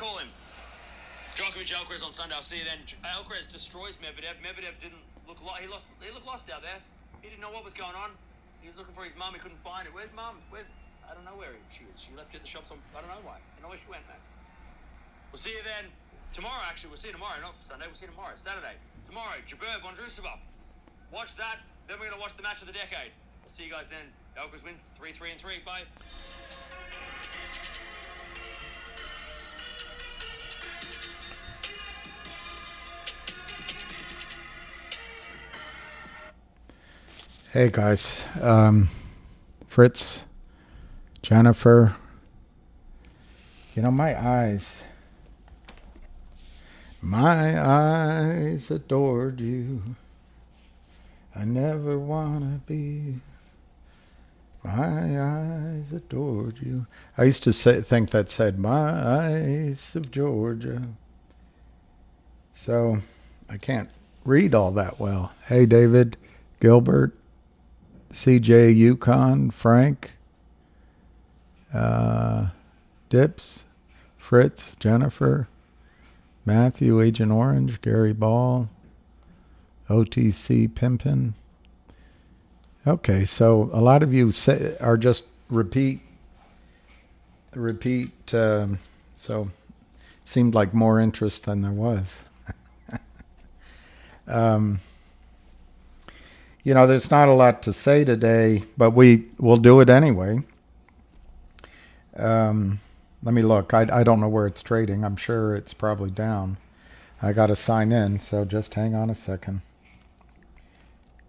call him? Djokovic Alcaraz on Sunday. I'll see you then. Alcaraz destroys Medvedev. Medvedev didn't look like he looked lost out there. He didn't know what was going on. He was looking for his mum. He couldn't find it. Where's mum? I don't know where she is. She left at the shops. I don't know why. I don't know where she went, man. We'll see you then. Tomorrow, actually. We'll see you tomorrow. Not Sunday. We'll see you tomorrow. Saturday. Tomorrow, Jabeur Vondrousova. Watch that. Then we're going to watch the match of the decade. I'll see you guys then. Alcaraz wins 3-3-3. Bye. Hey guys, Fritz, Jennifer, you know, my eyes adored you. I never wanna be. My eyes adored you. I used to think that said, my eyes of Georgia. So I can't read all that well. Hey David, Gilbert, CJ, Yukon, Frank, Dips, Fritz, Jennifer, Matthew, Agent Orange, Gary Ball, OTC Pimpin. Okay, so a lot of you are just repeat. So it seemed like more interest than there was. You know, there's not a lot to say today, but we'll do it anyway. Let me look. I don't know where it's trading. I'm sure it's probably down. I got to sign in, so just hang on a second.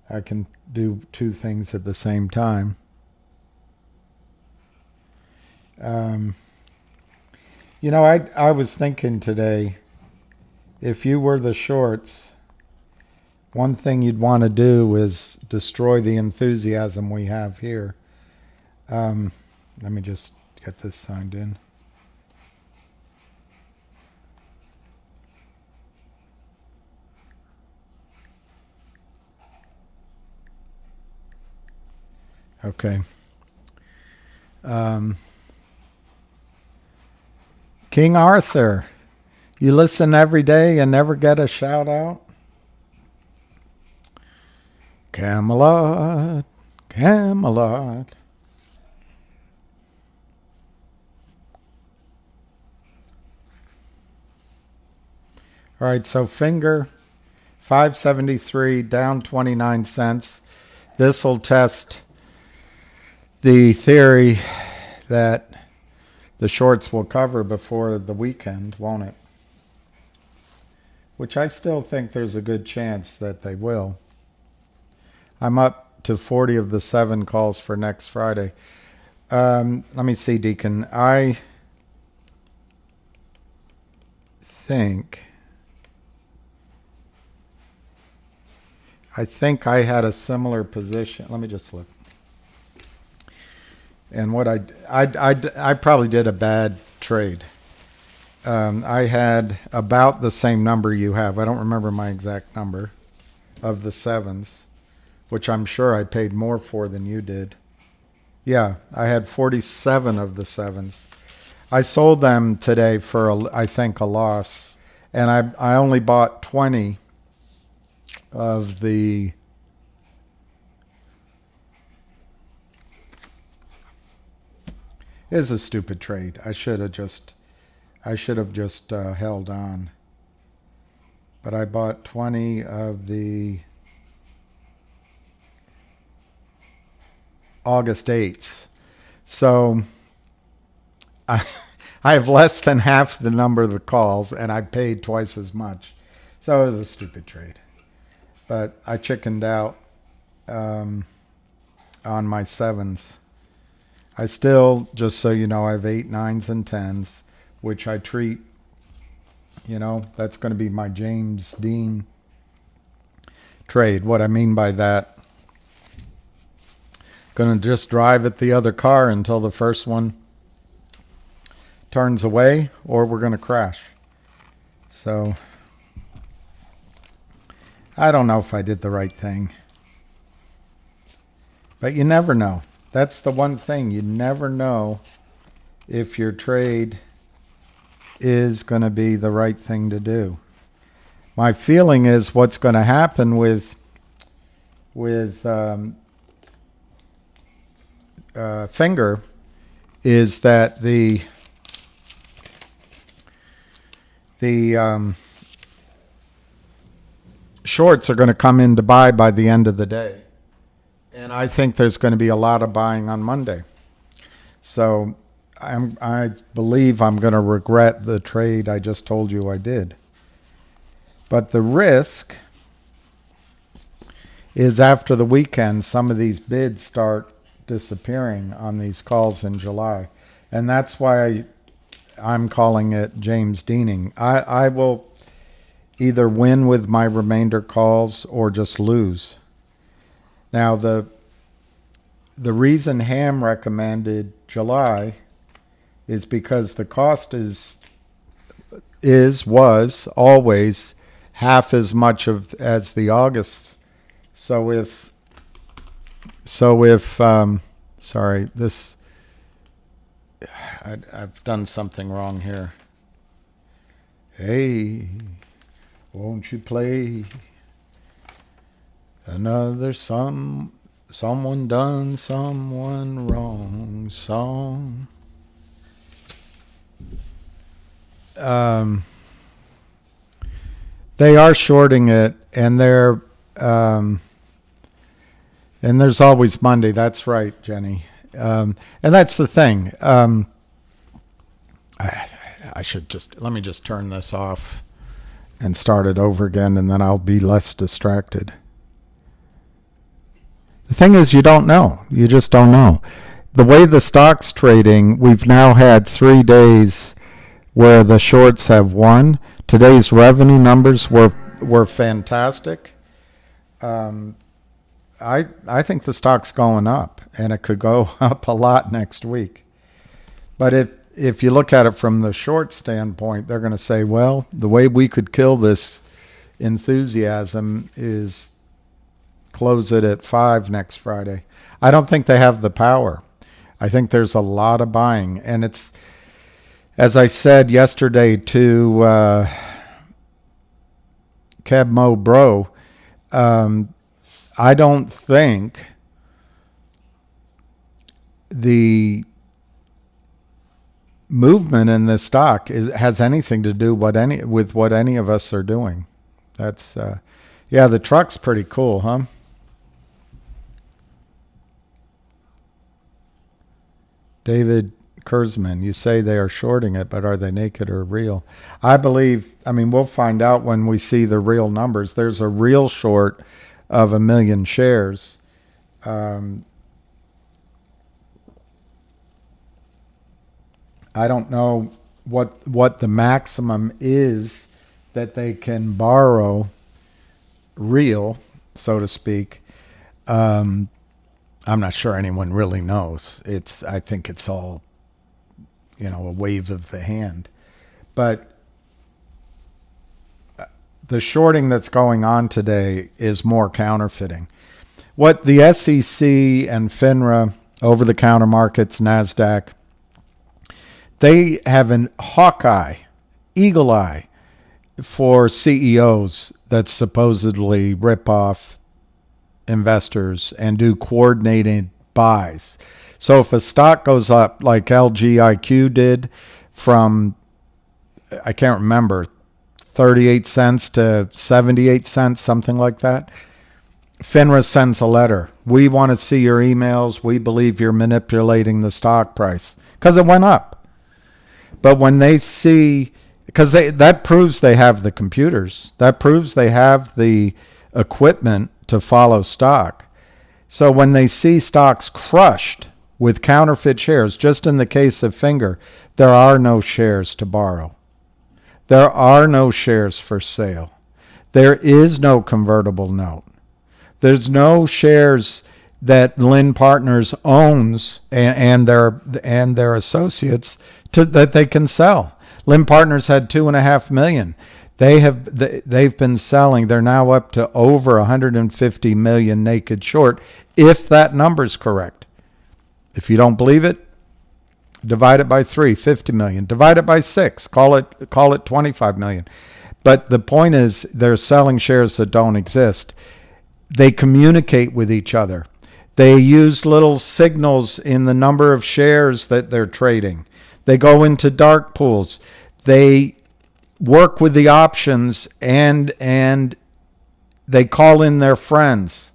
I can do two things at the same time. You know, I was thinking today, if you were the shorts, one thing you'd want to do is destroy the enthusiasm we have here. Let me just get this signed in. Okay. King Arthur, you listen every day and never get a shout out? Camelot, Camelot. All right, so finger 573 down 29 cents. This will test the theory that the shorts will cover before the weekend, won't it? Which I still think there's a good chance that they will. I'm up to 40 of the 7 calls for next Friday. Let me see, Deacon. I think I had a similar position. Let me just look. And what I probably did a bad trade. I had about the same number you have. I don't remember my exact number of the 7s, which I'm sure I paid more for than you did. Yeah, I had 47 of the 7s. I sold them today for, I think, a loss. And I only bought 20 of the... It was a stupid trade. I should have just held on. But I bought 20 of the August 8th. So I have less than half the number of the calls, and I paid twice as much. So it was a stupid trade. But I chickened out on my 7s. I still, just so you know, I have 8, 9s, and 10s, which I treat, you know, that's going to be my James Dean trade. What I mean by that, going to just drive at the other car until the first one turns away, or we're going to crash. So I don't know if I did the right thing. But you never know. That's the one thing. You never know if your trade is going to be the right thing to do. My feeling is what's going to happen with Finger is that the shorts are going to come in to buy by the end of the day. And I think there's going to be a lot of buying on Monday. So I believe I'm going to regret the trade I just told you I did. But the risk is after the weekend, some of these bids start disappearing on these calls in July. And that's why I'm calling it James Deaning. I will either win with my remainder calls or just lose. Now, the reason Ham recommended July is because the cost was always half as much as the August. I've done something wrong here. Hey, won't you play another someone done someone wrong song? They are shorting it, and and there's always Monday. That's right, Jenny. And that's the thing. Let me just turn this off and start it over again, and then I'll be less distracted. The thing is, you don't know. You just don't know. The way the stock's trading, we've now had 3 days where the shorts have won. Today's revenue numbers were fantastic. I think the stock's going up, and it could go up a lot next week. But if you look at it from the short standpoint, they're going to say, well, the way we could kill this enthusiasm is close it at 5 next Friday. I don't think they have the power. I think there's a lot of buying. And it's, as I said yesterday to Keb Bro, I don't think the movement in this stock has anything to do with what any of us are doing. That's the truck's pretty cool, huh? David Kurzman, you say they are shorting it, but are they naked or real? We'll find out when we see the real numbers. There's a real short of 1 million shares. I don't know what the maximum is that they can borrow real, so to speak. I'm not sure anyone really knows. I think it's all, a wave of the hand. But the shorting that's going on today is more counterfeiting. What the SEC and FINRA, over-the-counter markets, NASDAQ, they have an hawk-eye, eagle eye for CEOs that supposedly rip off investors and do coordinated buys. So if a stock goes up like LGIQ did from, I can't remember, 38 cents to 78 cents, something like that, FINRA sends a letter. We want to see your emails. We believe you're manipulating the stock price because it went up. But when they see, because that proves they have the computers, that proves they have the equipment to follow stock. So when they see stocks crushed with counterfeit shares, just in the case of Finger, there are no shares to borrow. There are no shares for sale. There is no convertible note. There's no shares that Lynn Partners owns and their associates that they can sell. Lynn Partners had 2.5 million. They've been selling. They're now up to over 150 million naked short, if that number's correct. If you don't believe it, Divide it by 3, 50 million. Divide it by 6, call it 25 million. But the point is, they're selling shares that don't exist. They communicate with each other. They use little signals in the number of shares that they're trading. They go into dark pools. They work with the options and they call in their friends.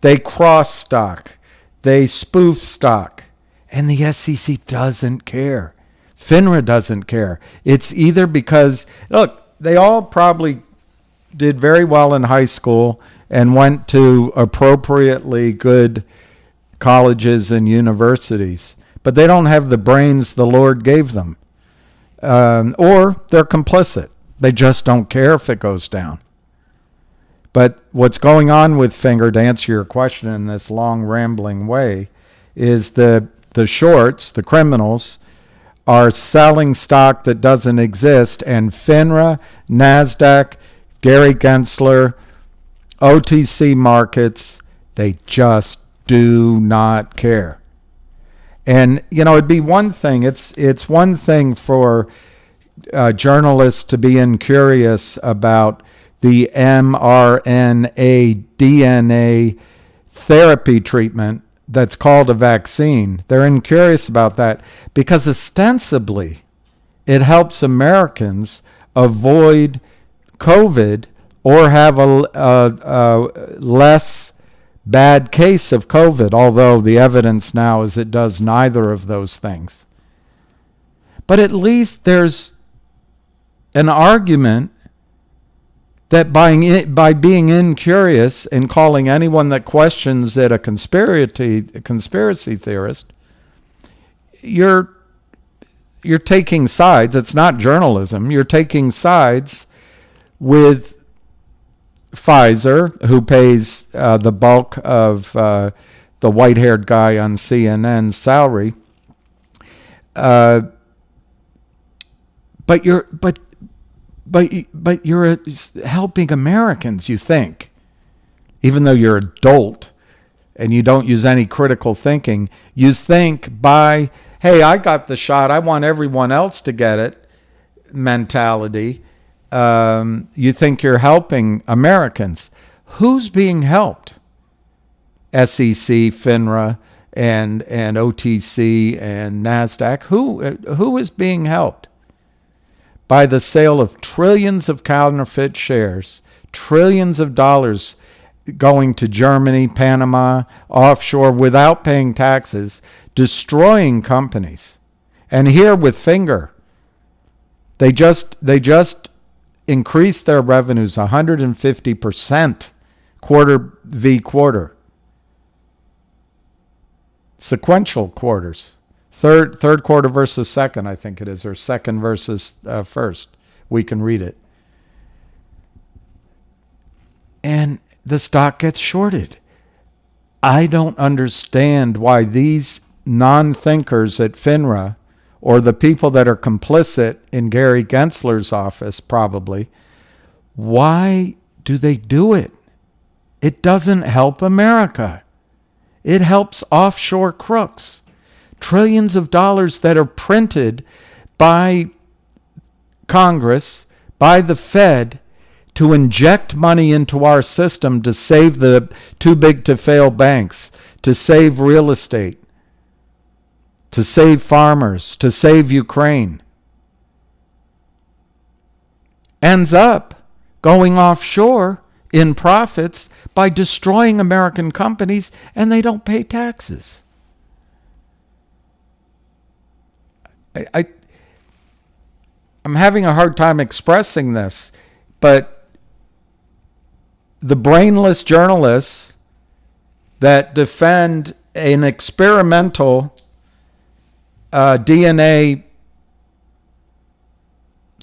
They cross stock. They spoof stock. And the SEC doesn't care. FINRA doesn't care. It's either because, look, they all probably did very well in high school and went to appropriately good colleges and universities, but they don't have the brains the Lord gave them. Or they're complicit. They just don't care if it goes down. But what's going on with Finger, to answer your question in this long rambling way, is the shorts, the criminals, are selling stock that doesn't exist, and FINRA, NASDAQ, Gary Gensler, OTC markets, they just do not care. And, it'd be one thing. It's one thing for journalists to be incurious about the mRNA DNA therapy treatment that's called a vaccine. They're incurious about that because ostensibly it helps Americans avoid COVID or have a less bad case of COVID, although the evidence now is it does neither of those things. But at least there's an argument that by being incurious and calling anyone that questions it a conspiracy theorist, you're taking sides. It's not journalism. You're taking sides with Pfizer, who pays the bulk of the white-haired guy on CNN's salary. But you're helping Americans, you think. Even though you're an adult and you don't use any critical thinking, you think by, hey, I got the shot, I want everyone else to get it mentality. You think you're helping Americans. Who's being helped? SEC, FINRA, and OTC and NASDAQ. Who is being helped? By the sale of trillions of counterfeit shares, trillions of dollars going to Germany, Panama, offshore without paying taxes, destroying companies. And here with Finger, they just increased their revenues 150% quarter v quarter. Sequential quarters. Third quarter versus second, I think it is, or second versus first. We can read it. And the stock gets shorted. I don't understand why these non-thinkers at FINRA, or the people that are complicit in Gary Gensler's office probably, why do they do it? It doesn't help America. It helps offshore crooks. Trillions of dollars that are printed by Congress, by the Fed, to inject money into our system to save the too big to fail banks, to save real estate, to save farmers, to save Ukraine, ends up going offshore in profits by destroying American companies, and they don't pay taxes. I'm having a hard time expressing this, but the brainless journalists that defend an experimental DNA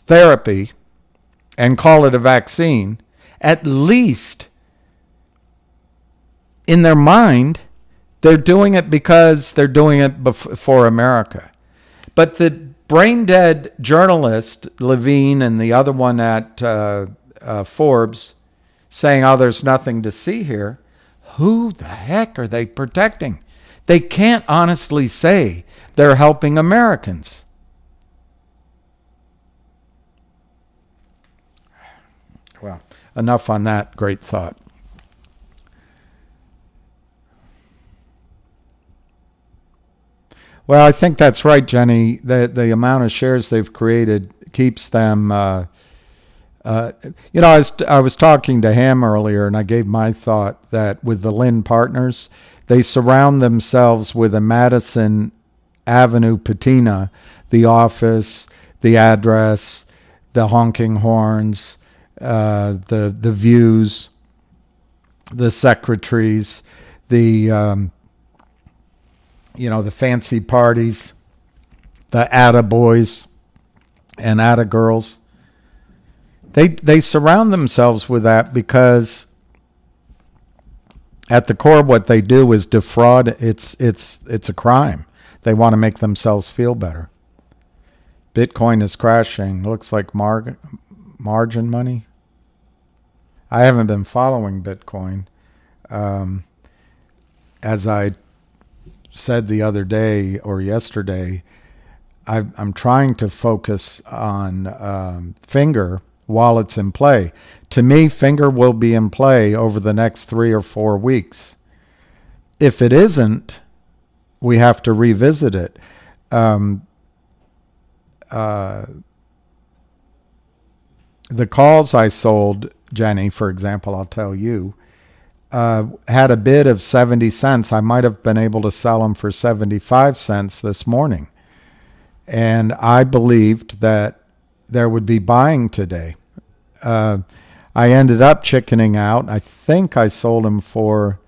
therapy and call it a vaccine, at least in their mind, they're doing it because they're doing it for America. But the brain-dead journalist, Levine, and the other one at Forbes, saying, oh, there's nothing to see here, who the heck are they protecting? They can't honestly say they're helping Americans. Well, enough on that great thought. Well, I think that's right, Jenny. The amount of shares they've created keeps them. I was talking to Ham earlier, and I gave my thought that with the Lynn Partners, they surround themselves with a Madison Avenue patina, the office, the address, the honking horns, the views, the secretaries, the the fancy parties, the attaboys and attagirls. They surround themselves with that because at the core what they do is defraud. It's a crime. They want to make themselves feel better. Bitcoin is crashing. Looks like margin money. I haven't been following Bitcoin. As I said the other day or yesterday, I'm trying to focus on Finger while it's in play. To me, Finger will be in play over the next 3 or 4 weeks. If it isn't, we have to revisit it. The calls I sold, Jenny, for example, I'll tell you, had a bid of 70 cents. I might have been able to sell them for 75 cents this morning. And I believed that there would be buying today. I ended up chickening out. I think I sold them for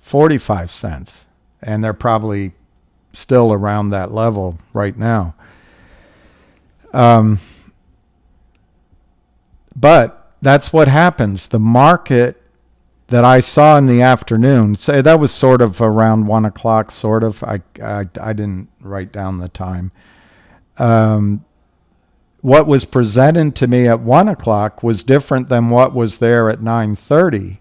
45 cents. And they're probably still around that level right now. But that's what happens. The market that I saw in the afternoon, say that was sort of around 1 o'clock, sort of. I didn't write down the time. What was presented to me at 1 o'clock was different than what was there at 9:30.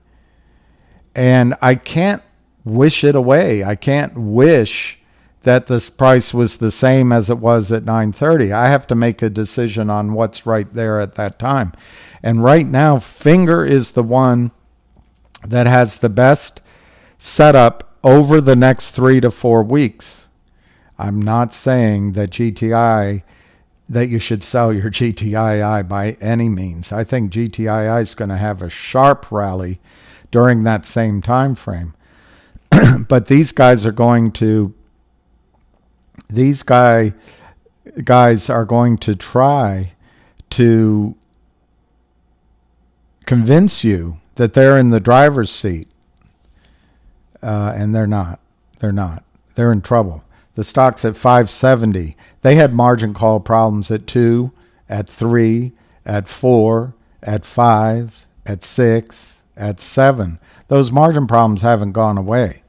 And I can't wish it away. I can't wish that this price was the same as it was at 9:30. I have to make a decision on what's right there at that time. And right now, Finger is the one that has the best setup over the next 3 to 4 weeks. I'm not saying that that you should sell your GTII by any means. I think GTII is going to have a sharp rally during that same time frame. But these guys are going to try to convince you that they're in the driver's seat. And they're not. They're in trouble. The stock's at 570. They had margin call problems at 2, at 3, at 4, at 5, at 6, at 7. Those margin problems haven't gone away.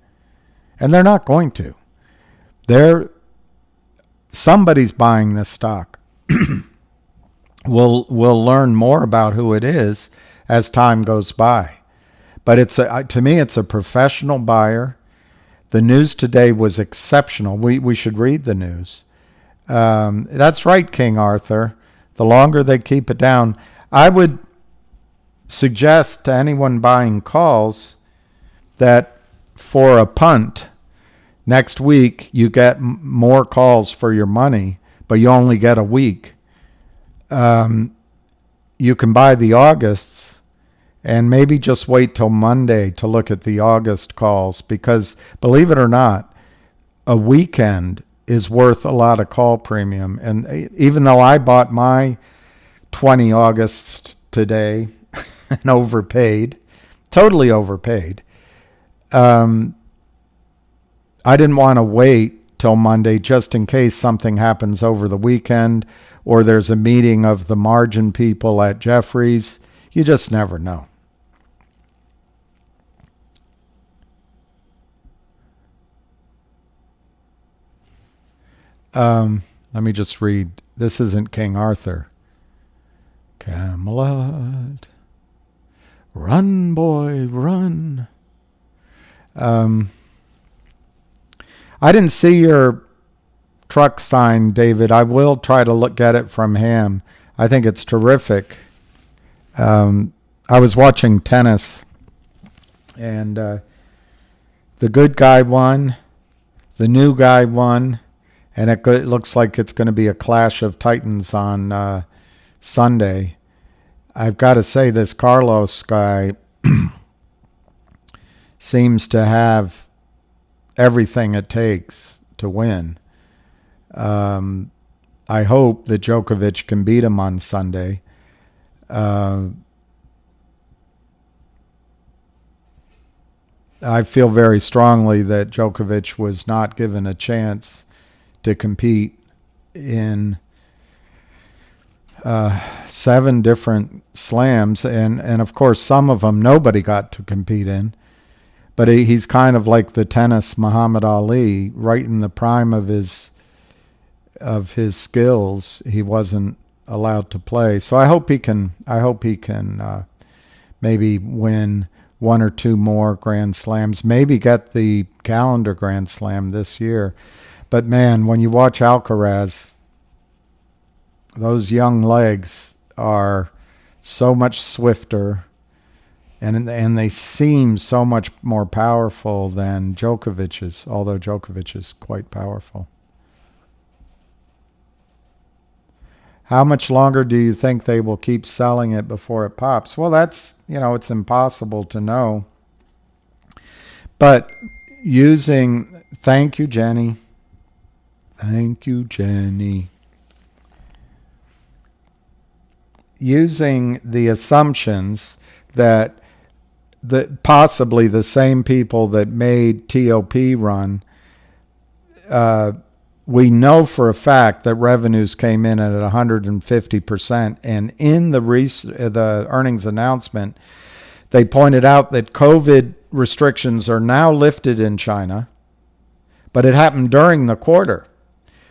And they're not going to. Somebody's buying this stock. We'll learn more about who it is as time goes by. But to me, it's a professional buyer. The news today was exceptional. We should read the news. That's right, King Arthur. The longer they keep it down, I would suggest to anyone buying calls that for a punt, next week you get more calls for your money, but you only get a week. You can buy the Augusts and maybe just wait till Monday to look at the August calls, because believe it or not, a weekend is worth a lot of call premium. And even though I bought my 20 Augusts today and overpaid, totally overpaid, I didn't want to wait till Monday just in case something happens over the weekend or there's a meeting of the margin people at Jeffries. You just never know. Let me just read. This isn't King Arthur. Camelot, run, boy, run. I didn't see your truck sign, David. I will try to get it from him. I think it's terrific. I was watching tennis, and the good guy won, the new guy won, and it looks like it's going to be a clash of titans on Sunday. I've got to say, this Carlos guy seems to have everything it takes to win. I hope that Djokovic can beat him on Sunday. I feel very strongly that Djokovic was not given a chance to compete in 7 different slams, and of course some of them nobody got to compete in. But he's kind of like the tennis Muhammad Ali, right in the prime of his skills. He wasn't allowed to play, so I hope he can. Maybe win 1 or 2 more Grand Slams. Maybe get the calendar Grand Slam this year. But man, when you watch Alcaraz, those young legs are so much swifter, and they seem so much more powerful than Djokovic's, although Djokovic is quite powerful. How much longer do you think they will keep selling it before it pops? Well, that's, it's impossible to know. But thank you, Jenny. Thank you, Jenny. Using the assumptions that possibly the same people that made TOP run, we know for a fact that revenues came in at 150%, and in the earnings announcement, they pointed out that COVID restrictions are now lifted in China, but it happened during the quarter.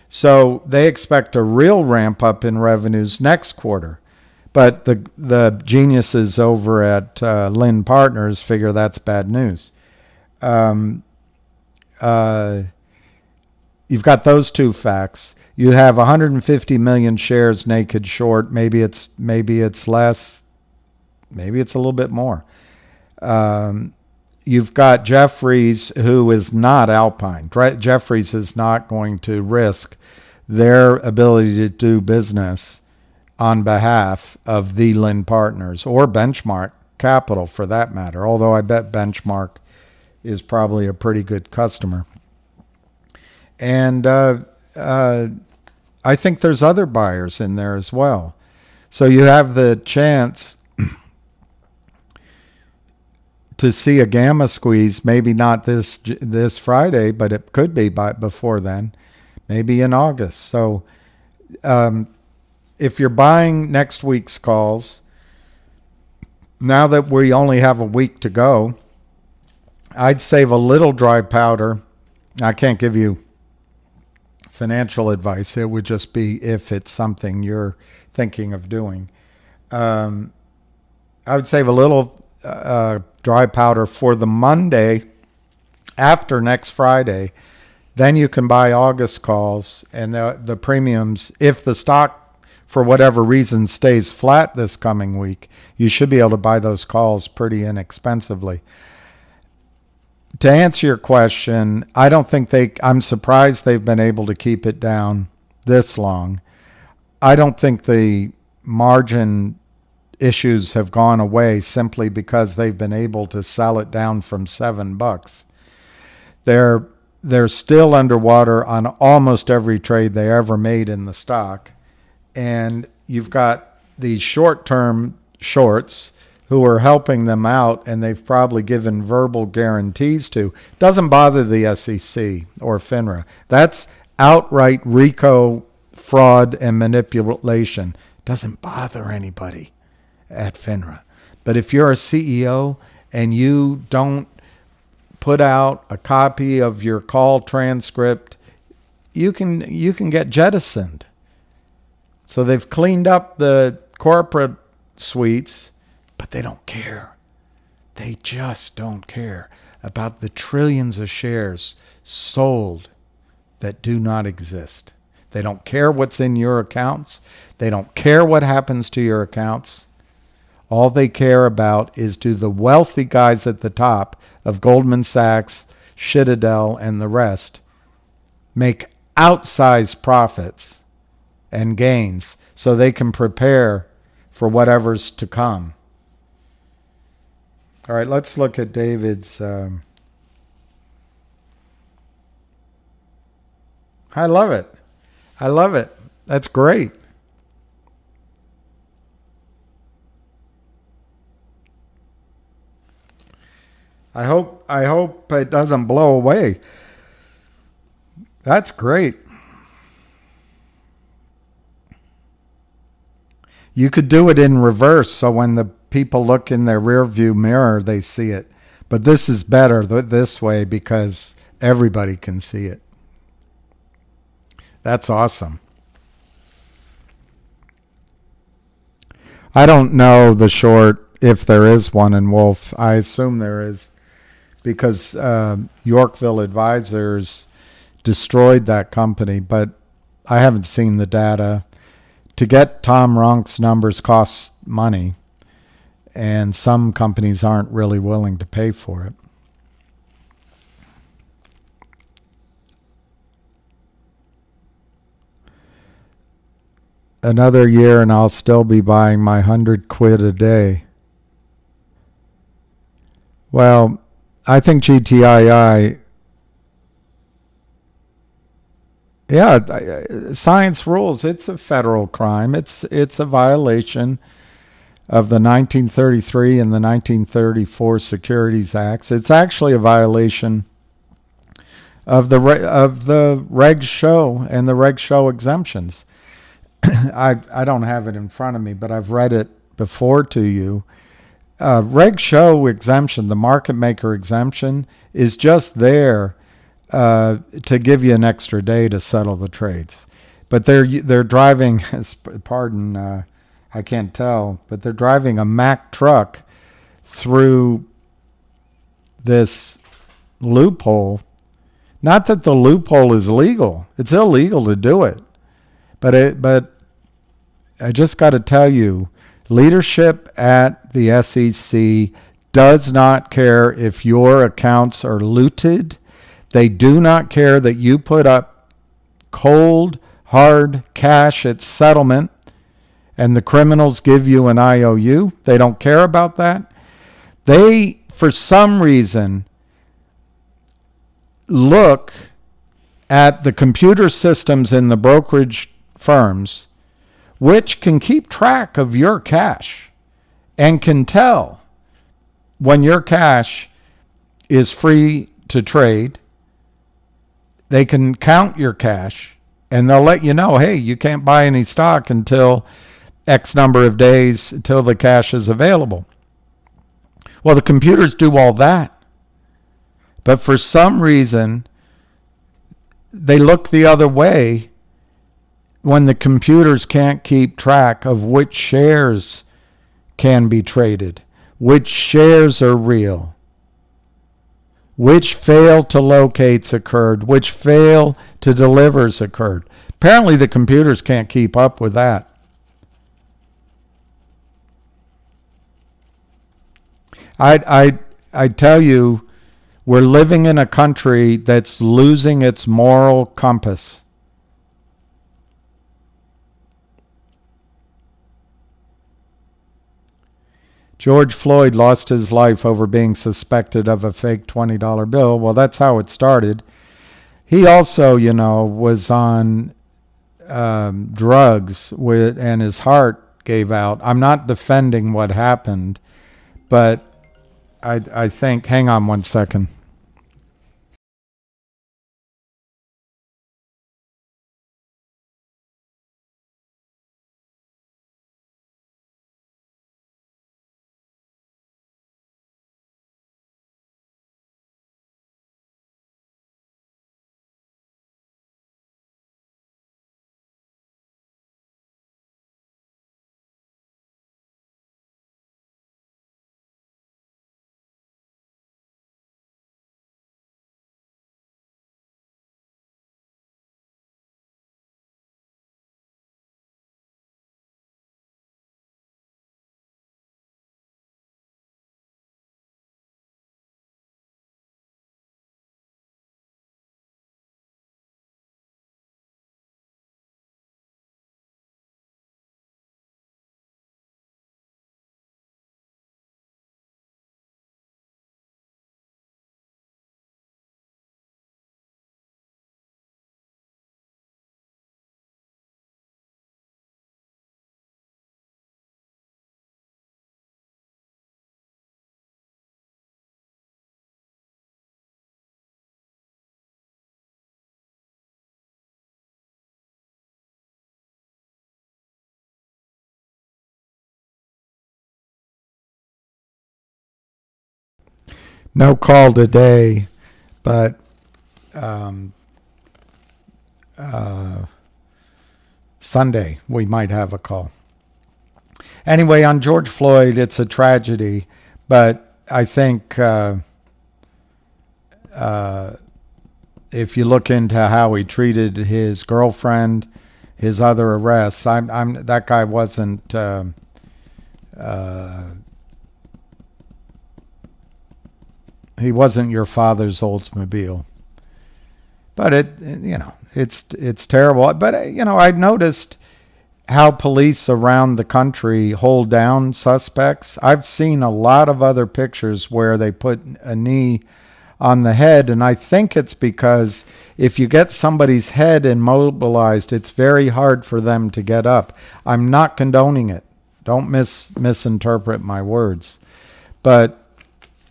So they expect a real ramp up in revenues next quarter. But the geniuses over at Lynn Partners figure that's bad news. You've got those 2 facts. You have 150 million shares naked short. Maybe it's less. Maybe it's a little bit more. You've got Jefferies, who is not Alpine. Jefferies is not going to risk their ability to do business on behalf of the Lynn Partners or Benchmark Capital, for that matter, although I bet Benchmark is probably a pretty good customer. And I think there's other buyers in there as well. So you have the chance to see a gamma squeeze, maybe not this Friday, but it could be before then, maybe in August. So if you're buying next week's calls, now that we only have a week to go, I'd save a little dry powder. I can't give you financial advice. It would just be if it's something you're thinking of doing. I would save a little dry powder for the Monday after next Friday. Then you can buy August calls, and the premiums, if the stock for whatever reason stays flat this coming week, you should be able to buy those calls pretty inexpensively. To answer your question, I don't think I'm surprised they've been able to keep it down this long. I don't think the margin issues have gone away simply because they've been able to sell it down from $7. They're still underwater on almost every trade they ever made in the stock. And you've got these short-term shorts who are helping them out, and they've probably given verbal guarantees to. Doesn't bother the SEC or FINRA. That's outright RICO fraud and manipulation. Doesn't bother anybody at FINRA. But if you're a CEO and you don't put out a copy of your call transcript, you can get jettisoned. So they've cleaned up the corporate suites, but they don't care. They just don't care about the trillions of shares sold that do not exist. They don't care what's in your accounts. They don't care what happens to your accounts. All they care about is, do the wealthy guys at the top of Goldman Sachs, Citadel, and the rest make outsized profits and gains so they can prepare for whatever's to come. All right, let's look at David's. I love it. I love it. That's great. I hope it doesn't blow away. That's great. You could do it in reverse, so when the people look in their rear view mirror, they see it. But this is better this way because everybody can see it. That's awesome. I don't know the short, if there is one in Wolf. I assume there is, because Yorkville Advisors destroyed that company, but I haven't seen the data. To get Tom Ronk's numbers costs money, and some companies aren't really willing to pay for it. Another year and I'll still be buying my £100 a day. Well, I think GTII, science rules. It's a federal crime. It's a violation of the 1933 and the 1934 Securities Acts. It's actually a violation of the Reg Show and the Reg Show exemptions. I don't have it in front of me, but I've read it before to you. Reg Show exemption, the market maker exemption, is just there to give you an extra day to settle the trades. But they're driving, pardon, I can't tell, but they're driving a Mack truck through this loophole. Not that the loophole is legal. It's illegal to do it. But I just got to tell you, leadership at the SEC does not care if your accounts are looted. They do not care that you put up cold, hard cash at settlement and the criminals give you an IOU. They don't care about that. They, for some reason, look at the computer systems in the brokerage firms, which can keep track of your cash and can tell when your cash is free to trade. They can count your cash and they'll let you know, hey, you can't buy any stock until X number of days until the cash is available. Well, the computers do all that. But for some reason, they look the other way when the computers can't keep track of which shares can be traded, which shares are real, which fail to locates occurred, which fail to delivers occurred. Apparently the computers can't keep up with that. I tell you, we're living in a country that's losing its moral compass. George Floyd lost his life over being suspected of a fake $20 bill. Well, that's how it started. He also, was on drugs and his heart gave out. I'm not defending what happened, but I think, hang on one second. No call today, but Sunday we might have a call. Anyway, on George Floyd, it's a tragedy, but I think if you look into how he treated his girlfriend, his other arrests, that guy wasn't. He wasn't your father's Oldsmobile. But it's terrible. But I noticed how police around the country hold down suspects. I've seen a lot of other pictures where they put a knee on the head, and I think it's because if you get somebody's head immobilized, it's very hard for them to get up. I'm not condoning it. Don't misinterpret my words. But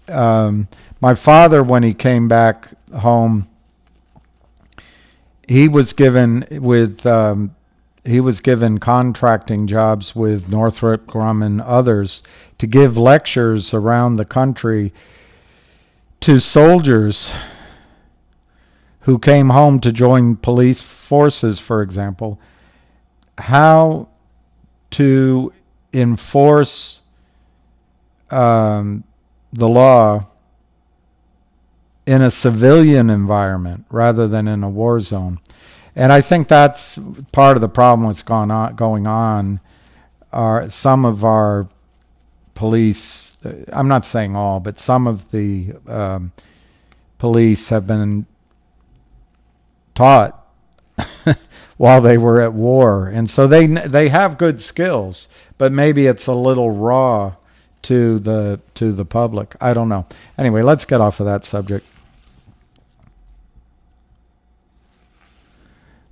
my father, when he came back home, he was given contracting jobs with Northrop Grumman and others to give lectures around the country to soldiers who came home to join police forces, for example, how to enforce the law in a civilian environment rather than in a war zone. And I think that's part of the problem that's going on. Are some of our police, I'm not saying all, but some of the police have been taught while they were at war. And so they have good skills, but maybe it's a little raw to the public. I don't know. Anyway, let's get off of that subject.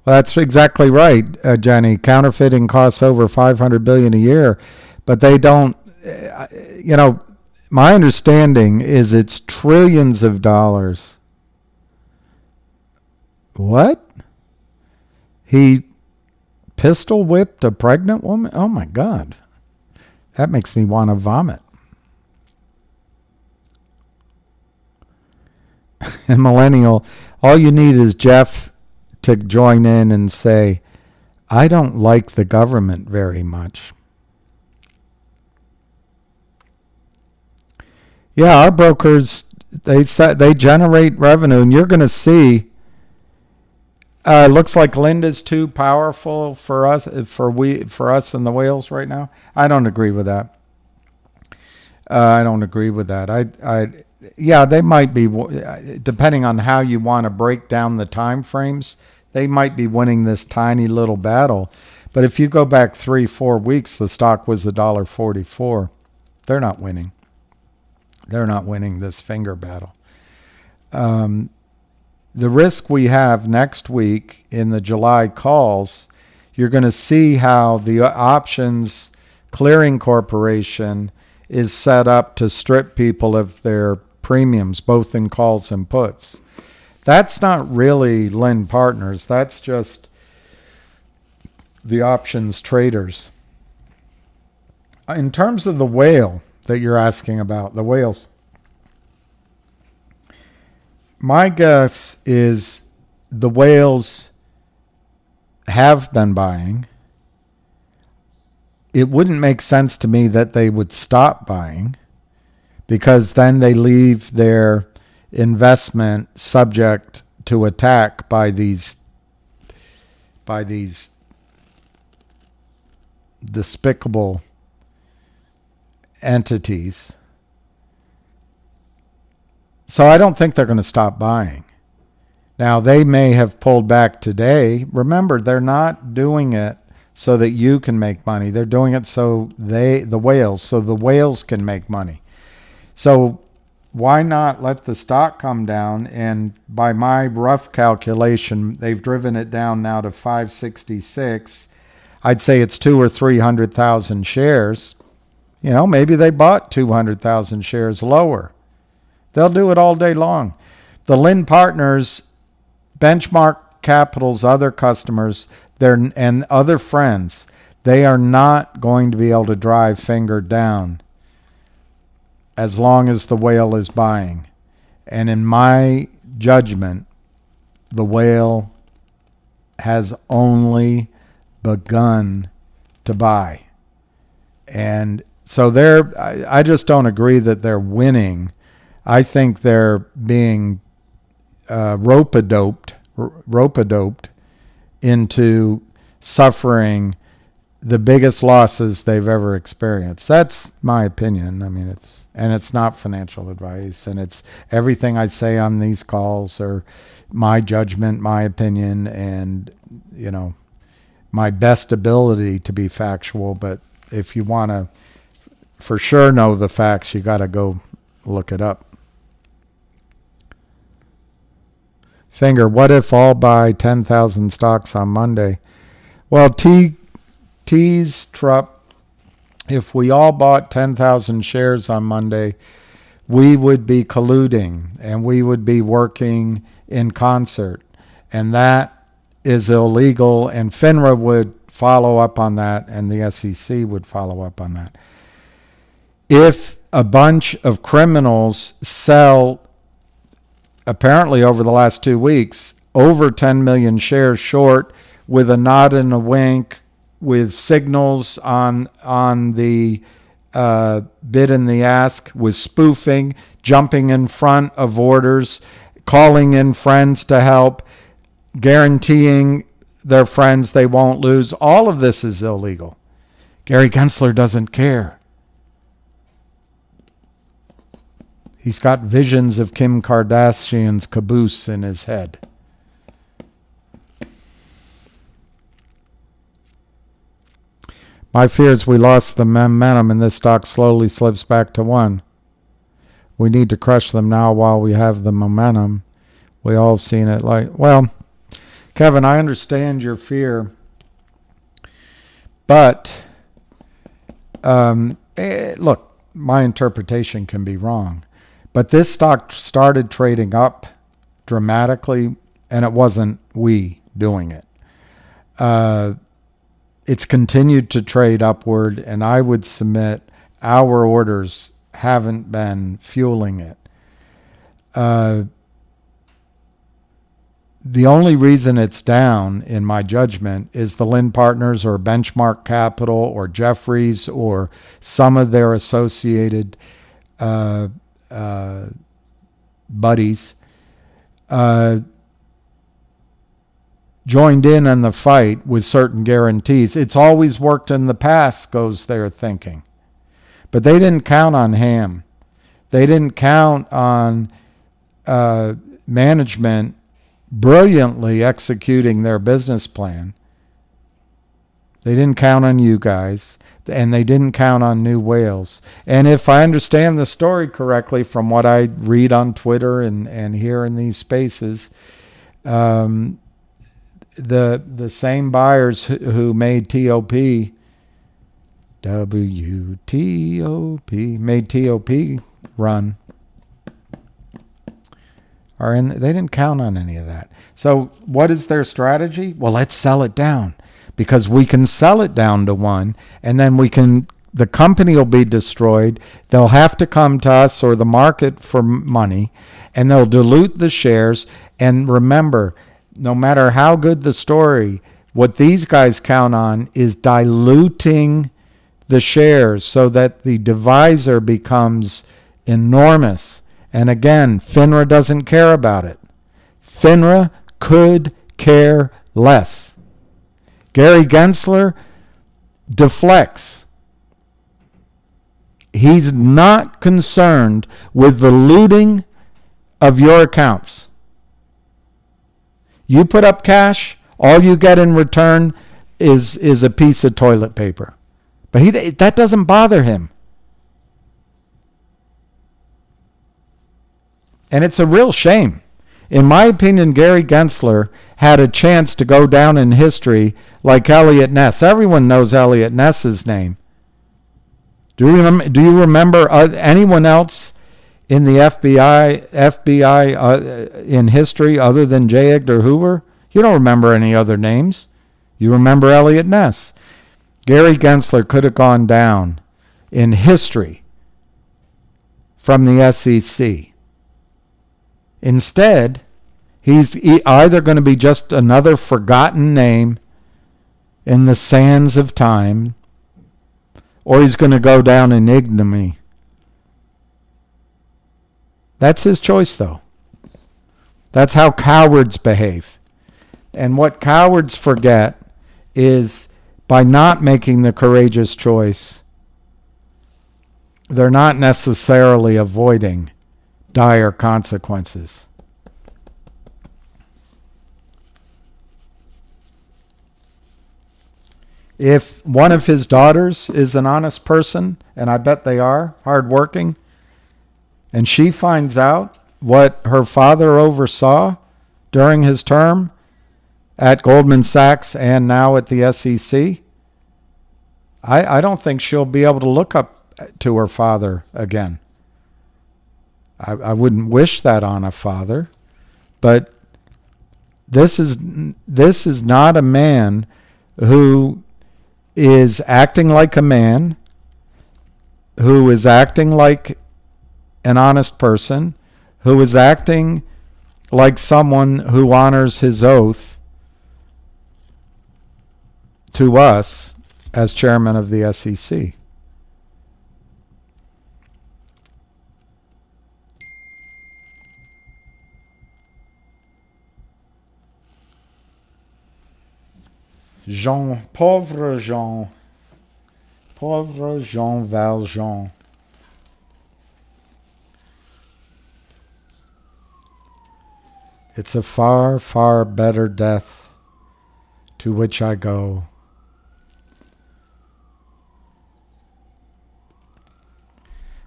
Well, that's exactly right, Jenny. Counterfeiting costs over $500 billion a year, but they don't. My understanding is it's trillions of dollars. What? He pistol whipped a pregnant woman? Oh my God. That makes me want to vomit. And Millennial, all you need is Jeff to join in and say, I don't like the government very much. Yeah, our brokers, they generate revenue, and you're going to see. It looks like Linda's too powerful for us and the whales right now. I don't agree with that. Yeah, they might be, depending on how you want to break down the time frames, they might be winning this tiny little battle. But if you go back 3-4 weeks, the stock was $1.44. They're not winning. They're not winning this finger battle. The risk we have next week in the July calls, you're going to see how the Options Clearing Corporation is set up to strip people of their premiums, both in calls and puts. That's not really Lind Partners. That's just the options traders. In terms of the whale that you're asking about, the whales, my guess is the whales have been buying. It wouldn't make sense to me that they would stop buying, because then they leave their investment subject to attack by these despicable entities. So I don't think they're going to stop buying. Now, they may have pulled back today. Remember, they're not doing it so that you can make money. They're doing it so the whales can make money. So why not let the stock come down? And by my rough calculation, they've driven it down now to 566. I'd say it's 200,000 or 300,000 shares. Maybe they bought 200,000 shares lower. They'll do it all day long. The Lind Partners, Benchmark Capital's other customers, and other friends, they are not going to be able to drive finger down as long as the whale is buying. And in my judgment, the whale has only begun to buy. And so I just don't agree that they're winning. I think they're being rope-a-doped into suffering the biggest losses they've ever experienced. That's my opinion. I mean, it's not financial advice, and it's everything I say on these calls are my judgment, my opinion, and my best ability to be factual. But if you want to for sure know the facts, you got to go look it up. Finger, what if all buy 10,000 stocks on Monday? Well, T's Trupp, if we all bought 10,000 shares on Monday, we would be colluding and we would be working in concert. And that is illegal, and FINRA would follow up on that, and the SEC would follow up on that. If a bunch of criminals sell, apparently over the last 2 weeks, over 10 million shares short, with a nod and a wink, with signals on the bid and the ask, with spoofing, jumping in front of orders, calling in friends to help, guaranteeing their friends they won't lose. All of this is illegal. Gary Gensler doesn't care. He's got visions of Kim Kardashian's caboose in his head. My fear is we lost the momentum and this stock slowly slips back to 1. We need to crush them now while we have the momentum. We all have seen it well, Kevin, I understand your fear, but look, my interpretation can be wrong. But this stock started trading up dramatically, and it wasn't we doing it. It's continued to trade upward, and I would submit our orders haven't been fueling it. The only reason it's down, in my judgment, is the Lynn Partners or Benchmark Capital or Jefferies or some of their associated buddies joined in on the fight with certain guarantees. It's always worked in the past, goes their thinking. But they didn't count on Ham. They didn't count on management brilliantly executing their business plan. They didn't count on you guys, and they didn't count on new whales. And if I understand the story correctly from what I read on Twitter and hear in these spaces, the same buyers who made TOP, made TOP run, they didn't count on any of that. So what is their strategy? Well, let's sell it down, because we can sell it down to 1, and then the company will be destroyed. They'll have to come to us or the market for money, and they'll dilute the shares. And remember, no matter how good the story, what these guys count on is diluting the shares so that the divisor becomes enormous. And again, FINRA doesn't care about it. FINRA could care less. Gary Gensler deflects. He's not concerned with the looting of your accounts. You put up cash, all you get in return is a piece of toilet paper. But that doesn't bother him. And it's a real shame. In my opinion, Gary Gensler had a chance to go down in history like Elliot Ness. Everyone knows Elliot Ness's name. Do you remember anyone else in the FBI in history other than J. Edgar Hoover? You don't remember any other names. You remember Elliot Ness. Gary Gensler could have gone down in history from the SEC. Instead, he's either going to be just another forgotten name in the sands of time, or he's going to go down in ignominy. That's his choice, though. That's how cowards behave. And what cowards forget is by not making the courageous choice, they're not necessarily avoiding dire consequences. If one of his daughters is an honest person, and I bet they are, hardworking, and she finds out what her father oversaw during his term at Goldman Sachs and now at the SEC, I don't think she'll be able to look up to her father again. I wouldn't wish that on a father, but this is not a man who is acting like a man, who is acting like an honest person, who is acting like someone who honors his oath to us as chairman of the SEC. Pauvre Jean Valjean. It's a far, far better death to which I go.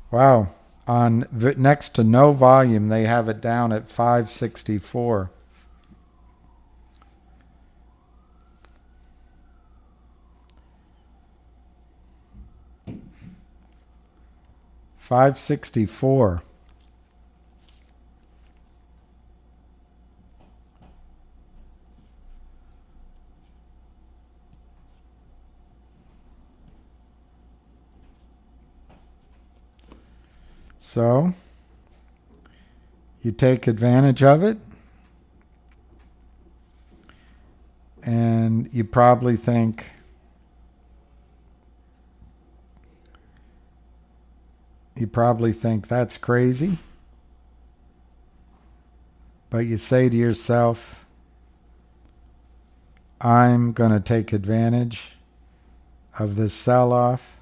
Wow. On next to no volume, they have it down at 564. $564. So you take advantage of it, and you probably think, that's crazy. But you say to yourself, I'm going to take advantage of this sell-off,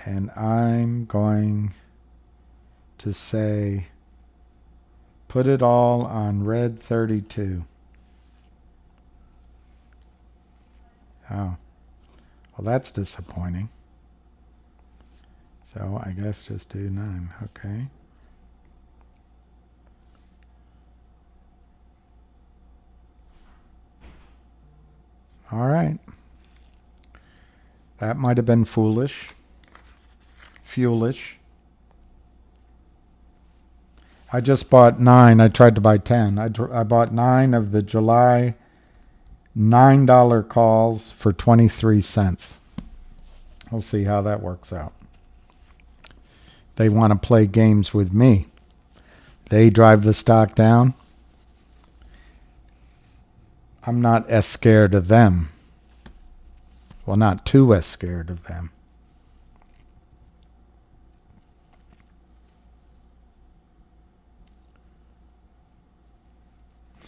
and I'm going to say, put it all on red 32. Oh, well, that's disappointing. So I guess just do 9. Okay. All right. That might have been foolish. Fuelish. I just bought 9. I tried to buy 10. I bought 9 of the July $9 calls for 23 cents. We'll see how that works out. They want to play games with me. They drive the stock down. I'm not as scared of them. Well, not too as scared of them.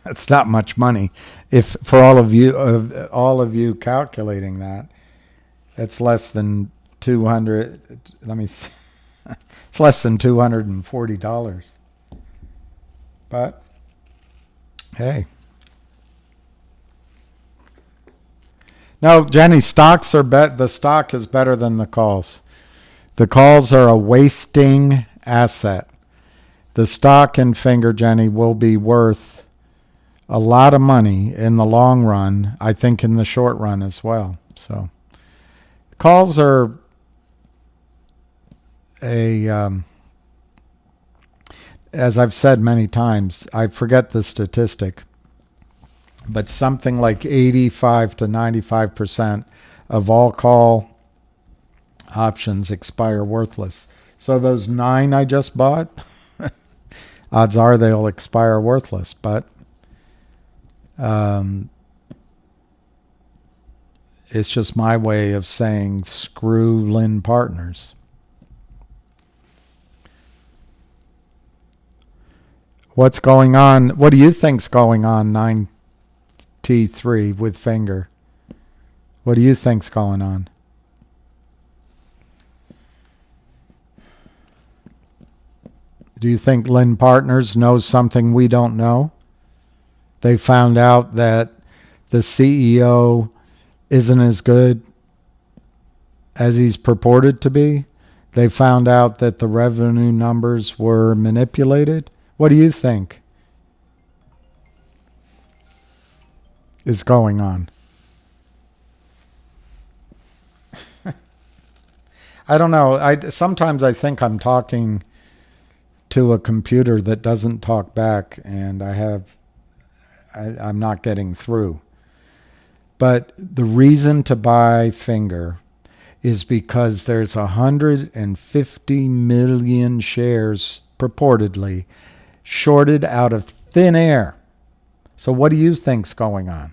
That's not much money. If for all of you calculating that, it's less than 200. Let me see. It's less than $240. But hey. No, Jenny, stocks are the stock is better than the calls. The calls are a wasting asset. The stock in Finger, Jenny, will be worth a lot of money in the long run, I think in the short run as well. So calls are as I've said many times, I forget the statistic, but something like 85 to 95% of all call options expire worthless. So those 9 I just bought, odds are they'll expire worthless. But it's just my way of saying screw Lynn Partners. What's going on? What do you think's going on, 9T3 with Finger? What do you think's going on? Do you think Lynn Partners knows something we don't know? They found out that the CEO isn't as good as he's purported to be. They found out that the revenue numbers were manipulated. What do you think is going on? I don't know. Sometimes I think I'm talking to a computer that doesn't talk back, and I'm not getting through. But the reason to buy Finger is because there's 150 million shares purportedly shorted out of thin air. So what do you think's going on?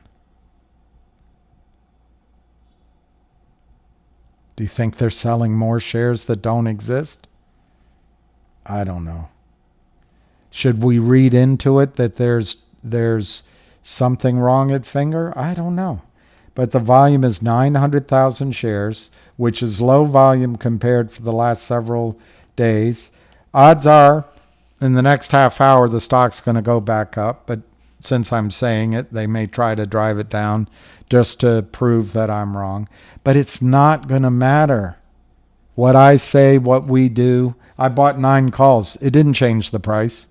Do you think they're selling more shares that don't exist? I don't know. Should we read into it that there's something wrong at Finger? I don't know. But the volume is 900,000 shares, which is low volume compared for the last several days. Odds are in the next half hour the stock's going to go back up, but since I'm saying it, they may try to drive it down just to prove that I'm wrong. But it's not going to matter. What I say, what we do. I bought 9 calls. It didn't change the price.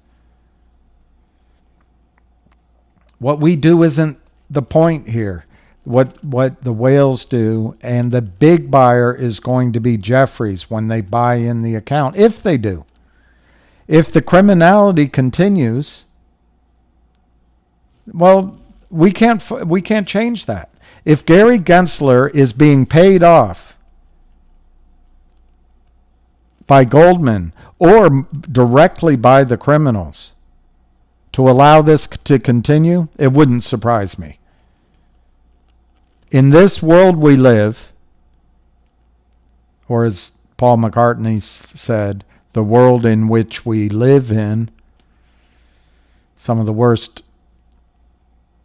What we do isn't the point here. What the whales do, and the big buyer is going to be Jeffries when they buy in the account, if they do. If the criminality continues, well, we can't change that. If Gary Gensler is being paid off by Goldman or directly by the criminals to allow this to continue, it wouldn't surprise me. In this world we live, or as Paul McCartney said, the world in which we live in, some of the worst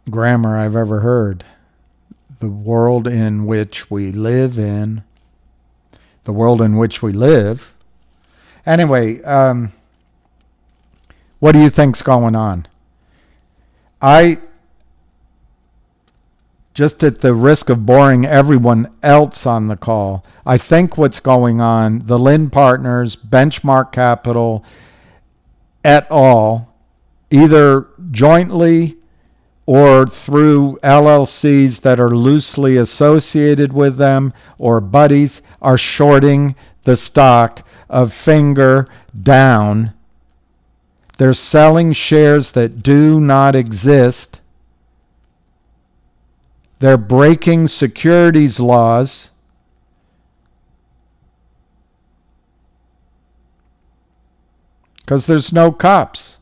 grammar I've ever heard. The world in which we live in, the world in which we live. Anyway, what do you think's going on? Just at the risk of boring everyone else on the call, I think what's going on, the Lynn Partners, Benchmark Capital, et al., either jointly or through LLCs that are loosely associated with them or buddies, are shorting the stock of Finger down. They're selling shares that do not exist. They're breaking securities laws. Because there's no cops.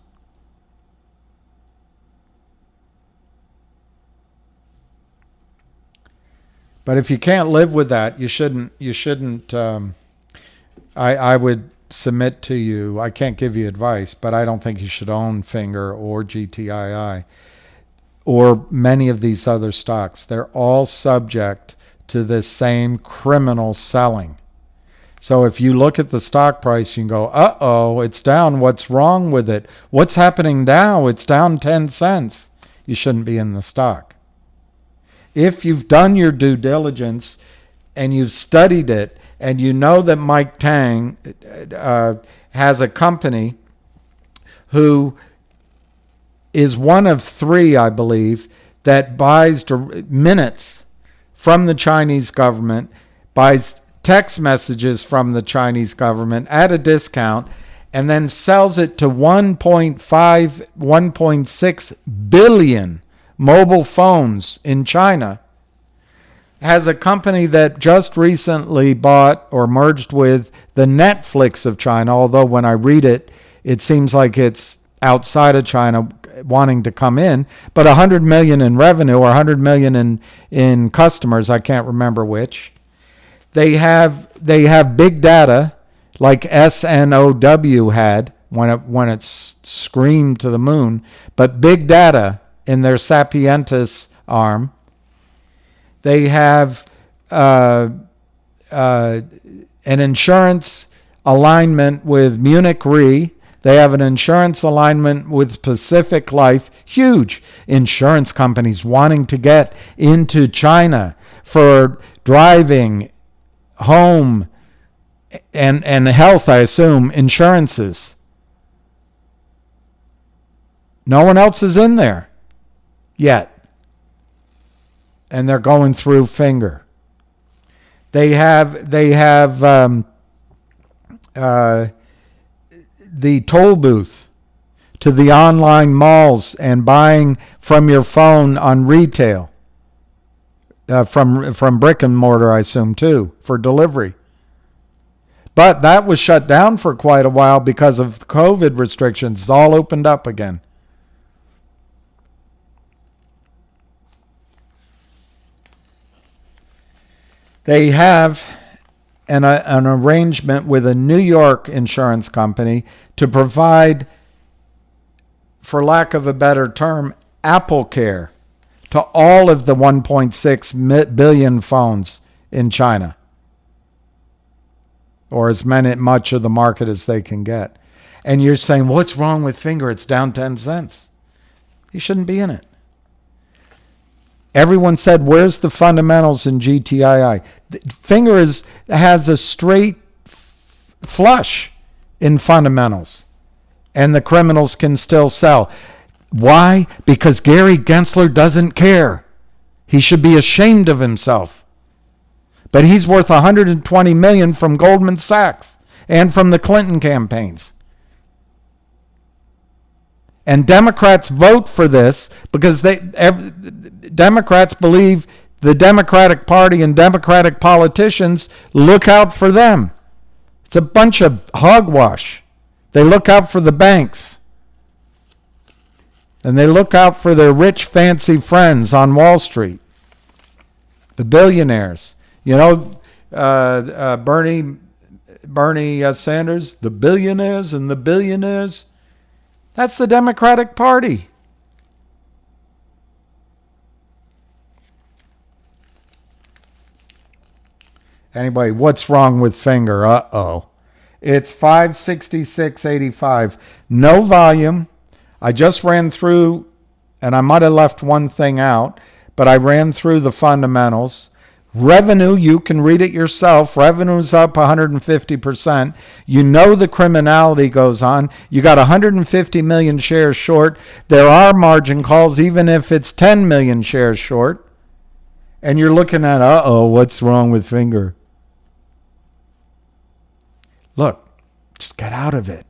But if you can't live with that, you shouldn't. I would submit to you, I can't give you advice, but I don't think you should own Finger or GTII or many of these other stocks. They're all subject to this same criminal selling. So if you look at the stock price, you can go, uh-oh, it's down. What's wrong with it? What's happening now? It's down 10 cents. You shouldn't be in the stock. If you've done your due diligence and you've studied it and you know that Mike Tang has a company who is one of 3, I believe, that buys minutes from the Chinese government, buys text messages from the Chinese government at a discount, and then sells it to 1.5, 1.6 billion mobile phones in China, has a company that just recently bought or merged with the Netflix of China, although when I read it, it seems like it's outside of China wanting to come in, but 100 million in revenue or 100 million in customers, I can't remember which. They have big data like SNOW had when it screamed to the moon, but big data in their Sapientis arm. They have an insurance alignment with Munich Re. They have an insurance alignment with Pacific Life. Huge insurance companies wanting to get into China for driving, home, and health, I assume, insurances. No one else is in there yet. And they're going through finger. They have the toll booth to the online malls and buying from your phone on retail, from brick and mortar, I assume, too, for delivery. But that was shut down for quite a while because of COVID restrictions. It's all opened up again. They have an arrangement with a New York insurance company to provide, for lack of a better term, Apple Care to all of the 1.6 billion phones in China, or as much of the market as they can get. And you're saying, what's wrong with Finger? It's down 10 cents. You shouldn't be in it. Everyone said, where's the fundamentals in GTII? Finger has a straight flush in fundamentals, and the criminals can still sell. Why? Because Gary Gensler doesn't care. He should be ashamed of himself. But he's worth $120 million from Goldman Sachs and from the Clinton campaigns. And Democrats vote for this because Democrats believe the Democratic Party and Democratic politicians look out for them. It's a bunch of hogwash. They look out for the banks. And they look out for their rich, fancy friends on Wall Street. The billionaires. You know, Bernie Sanders, the billionaires and the billionaires. That's the Democratic Party. Anyway, what's wrong with Finger? Uh-oh. It's 566.85. No volume. I just ran through, and I might have left one thing out, but I ran through the fundamentals. Revenue, you can read it yourself. Revenue's up 150%. You know the criminality goes on. You got 150 million shares short. There are margin calls, even if it's 10 million shares short. And you're looking at, what's wrong with Finger? Look, just get out of it.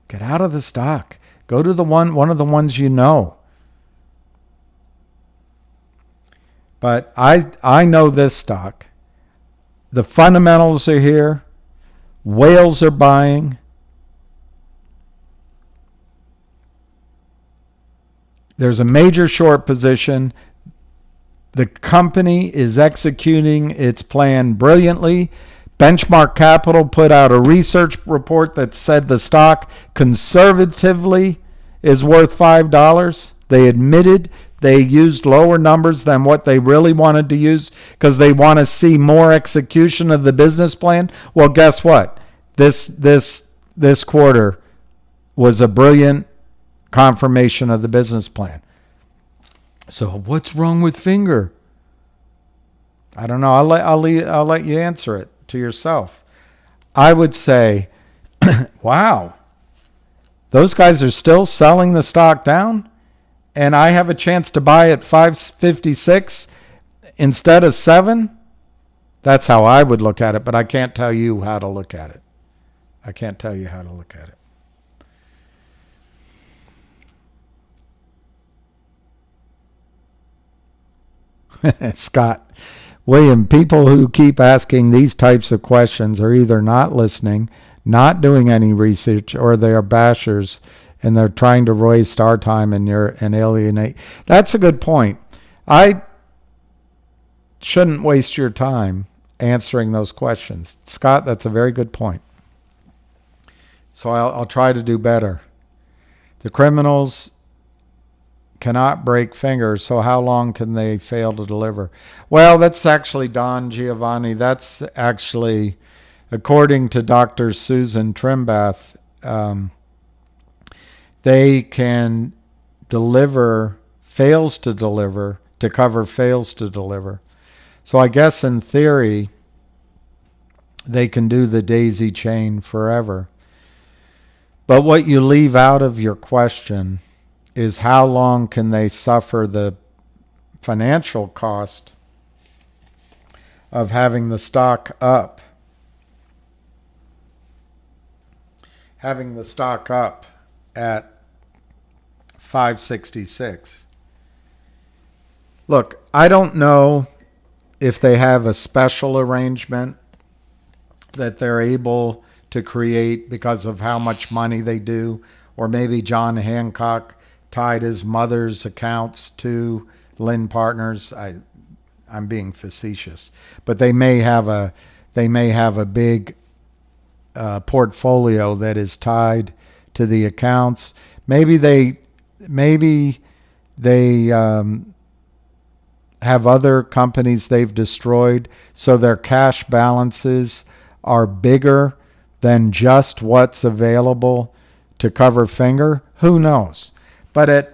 Get out of the stock. Go to one of the ones you know. But I know this stock. The fundamentals are here. Whales are buying. There's a major short position. The company is executing its plan brilliantly. Benchmark Capital put out a research report that said the stock conservatively is worth $5. They admitted they used lower numbers than what they really wanted to use because they want to see more execution of the business plan. Well, guess what? This quarter was a brilliant confirmation of the business plan. So what's wrong with Finger? I don't know. I'll let you answer it to yourself. I would say, wow, those guys are still selling the stock down, and I have a chance to buy at 556 instead of 7. That's how I would look at it, but I can't tell you how to look at it. I can't tell you how to look at it. Scott, William, people who keep asking these types of questions are either not listening, not doing any research, or they are bashers. and they're trying to waste our time and alienate. That's a good point. I shouldn't waste your time answering those questions. Scott, that's a very good point. So I'll try to do better. The criminals cannot break fingers, so how long can they fail to deliver? Well, that's actually Don Giovanni. That's actually, according to Dr. Susan Trimbath, they can deliver, fails to deliver, to cover fails to deliver. So I guess in theory, they can do the daisy chain forever. But what you leave out of your question is how long can they suffer the financial cost of having the stock up? Having the stock up at 566. Look, I don't know if they have a special arrangement that they're able to create because of how much money they do, or maybe John Hancock tied his mother's accounts to Lynn Partners. I'm being facetious, but they may have a big portfolio that is tied to the accounts. Maybe they have other companies they've destroyed, so their cash balances are bigger than just what's available to cover finger. Who knows? But at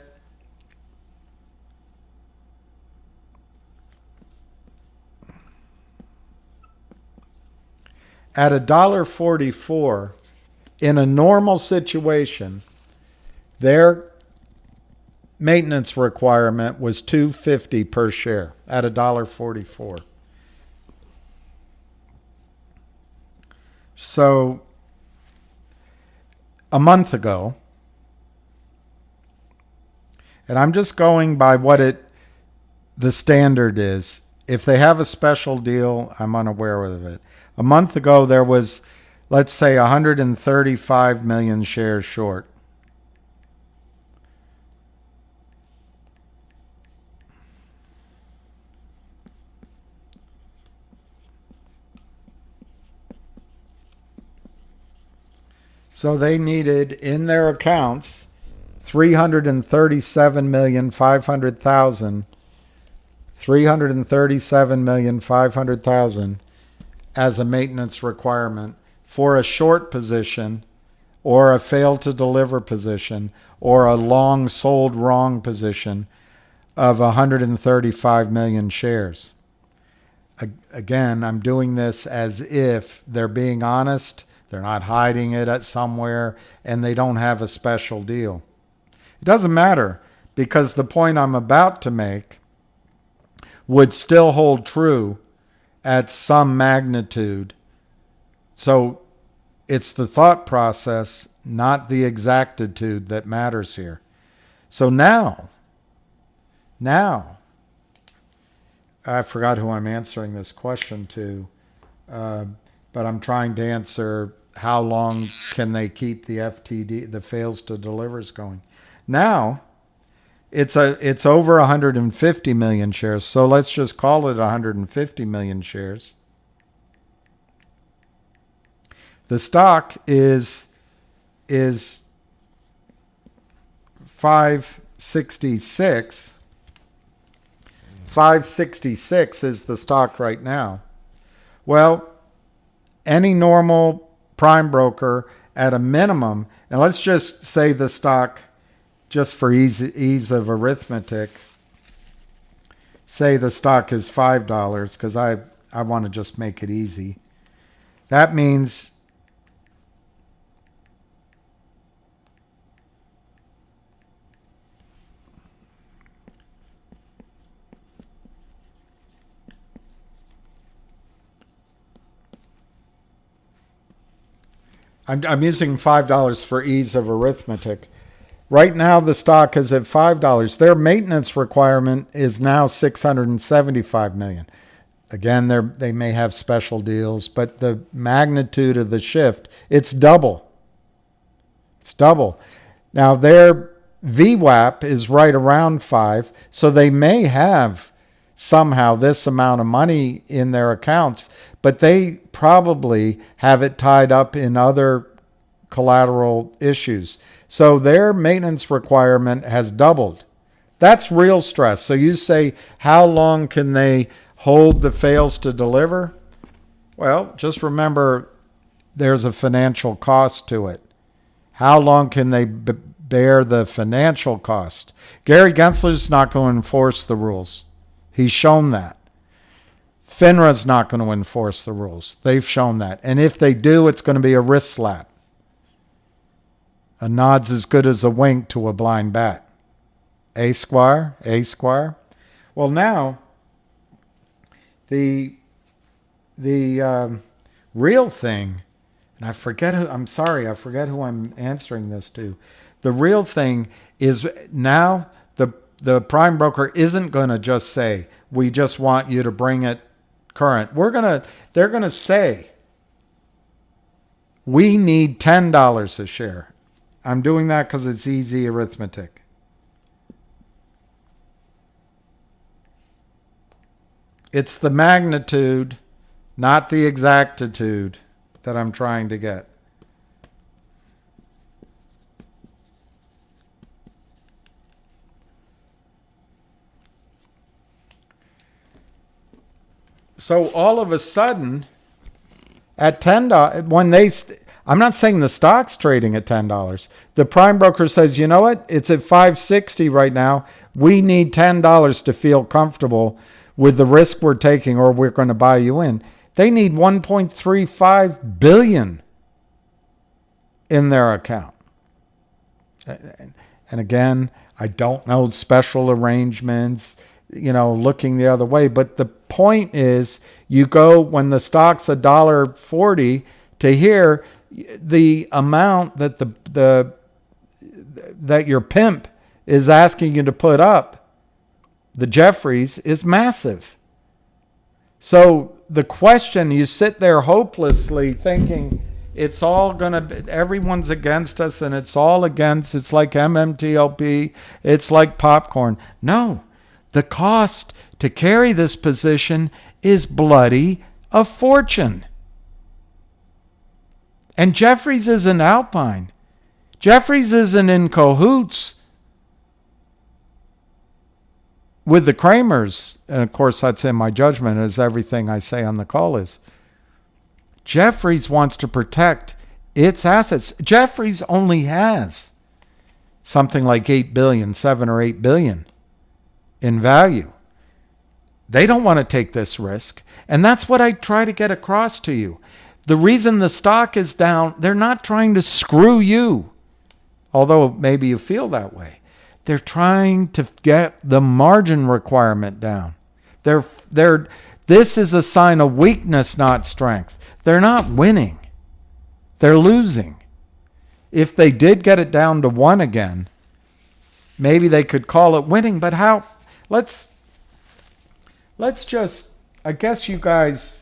$1.44, in a normal situation, their maintenance requirement was $2.50 per share at $1.44. So a month ago, and I'm just going by what the standard is. If they have a special deal, I'm unaware of it. A month ago, there was, let's say, 135 million shares short. So they needed in their accounts 337,500,000 337,500,000 as a maintenance requirement for a short position or a fail to deliver position or a long sold wrong position of 135 million shares. Again, I'm doing this as if they're being honest, they're not hiding it at somewhere, and they don't have a special deal. It doesn't matter, because the point I'm about to make would still hold true at some magnitude. So it's the thought process, not the exactitude, that matters here. So now, I forgot who I'm answering this question to, but I'm trying to answer how long can they keep the FTD, the fails to delivers, going. Now, it's over 150 million shares, so let's just call it 150 million shares. The stock is 566. 566 is the stock right now. Well, any normal prime broker at a minimum, and let's just say the stock, just for ease of arithmetic, say the stock is $5, because I want to just make it easy. That means I'm using $5 for ease of arithmetic. Right now, the stock is at $5. Their maintenance requirement is now $675 million. Again, they may have special deals, but the magnitude of the shift, it's double. It's double. Now their VWAP is right around 5, so they may have somehow this amount of money in their accounts, but they probably have it tied up in other collateral issues. So their maintenance requirement has doubled. That's real stress. So you say, how long can they hold the fails to deliver? Well, just remember there's a financial cost to it. How long can they bear the financial cost? Gary Gensler's not going to enforce the rules. He's shown that. FINRA's not going to enforce the rules. They've shown that. And if they do, it's going to be a wrist slap. A nod's as good as a wink to a blind bat. Squire? Well, now, the real thing, and I forget who I'm answering this to. The real thing is now the prime broker isn't going to just say, we just want you to bring it current. They're going to say, we need $10 a share. I'm doing that because it's easy arithmetic. It's the magnitude, not the exactitude, that I'm trying to get. So all of a sudden, at $10, I'm not saying the stock's trading at $10. The prime broker says, you know what? It's at $5.60 right now. We need $10 to feel comfortable with the risk we're taking, or we're going to buy you in. They need $1.35 billion in their account. And again, I don't know special arrangements, looking the other way. But the point is, you go when the stock's $1.40 to here, the amount that that your pimp is asking you to put up, the Jeffries, is massive. So the question, you sit there hopelessly thinking it's all everyone's against us, and it's like MMTLP, it's like popcorn. No, the cost to carry this position is bloody a fortune. And Jeffries isn't Alpine. Jeffries isn't in cahoots with the Kramers. And of course, that's in my judgment, as everything I say on the call is. Jeffries wants to protect its assets. Jeffries only has something like 7 or 8 billion in value. They don't want to take this risk. And that's what I try to get across to you. The reason the stock is down, they're not trying to screw you, although maybe you feel that way. They're trying to get the margin requirement down. This is a sign of weakness, not strength. They're not winning. They're losing. If they did get it down to 1 again, maybe they could call it winning. But how? Let's just, I guess you guys,